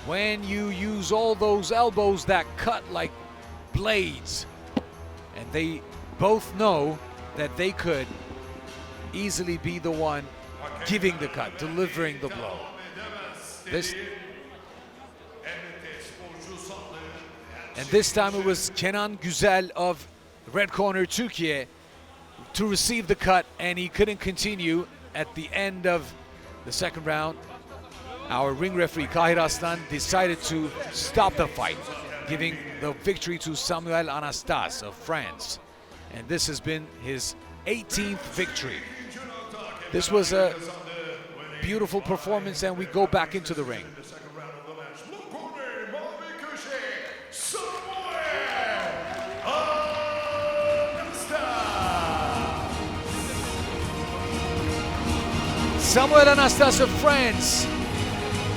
when you use all those elbows that cut like blades. And they both know that they could easily be the one giving the cut, delivering the blow. This time it was Kenan Güzel of red corner Türkiye to receive the cut, and he couldn't continue at the end of the second round. Our ring referee Kahir Aslan decided to stop the fight, giving the victory to Samuel Anastas of France. And this has been his 18th victory. This was a beautiful performance, and we go back into the ring. Samuel Anastas of France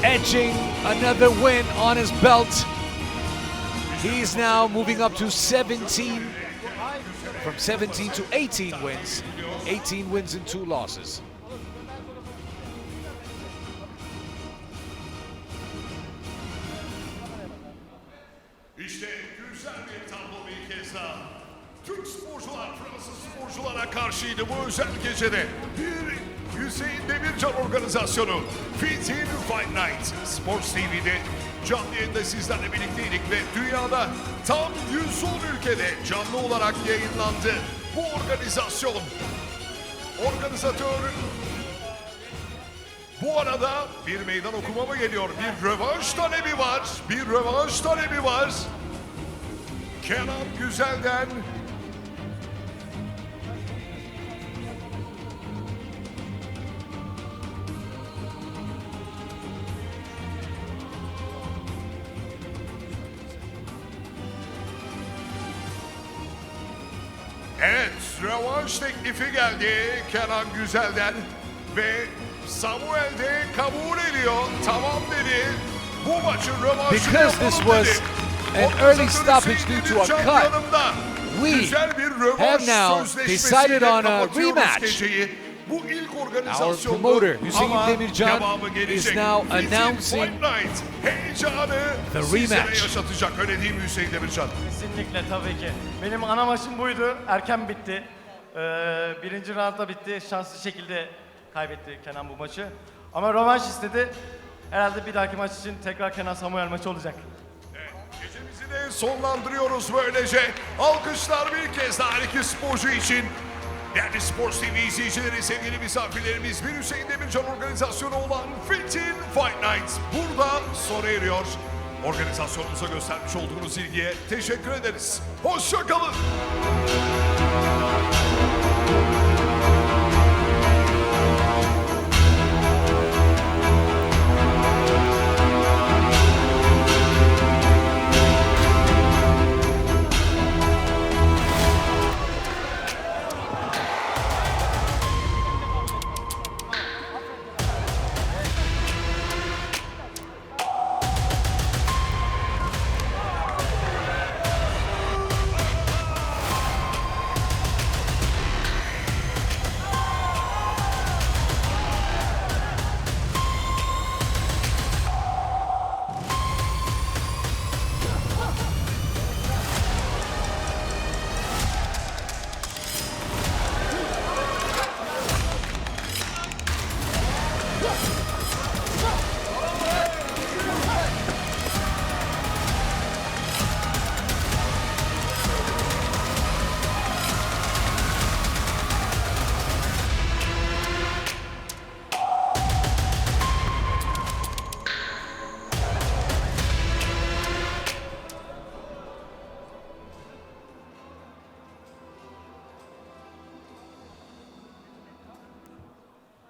edging another win on his belt. He's now moving up to 17, from 17 to 18 wins. 18 wins and 2 losses. İşte güzel bir tablo bir kez daha. Türk sporcular Fransız sporcular sıkıntılara karşıydı bu özel gecede. Bir Hüseyin Demircan organizasyonu Fit-In Fight Night Sports TV'de canlı yayında sizlerle birlikteydik ve dünyada tam 110 ülkede canlı olarak yayınlandı bu organizasyon. Organizatör bu arada bir meydan okuma mı geliyor? Bir rövanş talebi var. Bir rövanş talebi var. Kenan Güzel'den evet, rövanş teklifi geldi Kenan Güzel'den ve Samuel de kabul ediyor. Tamam dedi. Bu maçın rövanşını Because this yapalım was dedi. an early stoppage due to a cut, we have now decided on a rematch. Bu ilk Our organizasyonda promoter, Hüseyin ama Demircan, devamı gelecek. is now Fit-In announcing Fight Night heyecanı the sizlere rematch. yaşatacak. Öyle değil mi Hüseyin Demircan? Kesinlikle tabii ki. Benim ana maçım buydu. Erken bitti. Birinci roundda bitti. Şanslı şekilde kaybetti Kenan bu maçı. Ama rövanş istedi. Herhalde bir dahaki maç için tekrar Kenan Samuel maçı olacak. Gecemizi de sonlandırıyoruz böylece. Alkışlar bir kez daha her iki sporcu için. Değerli Sports TV izleyicileri, sevgili misafirlerimiz, bir Hüseyin Demircan organizasyonu olan Fit-In Fight Night burada sona eriyor. Organizasyonumuza göstermiş olduğunuz ilgiye teşekkür ederiz. Hoşça kalın.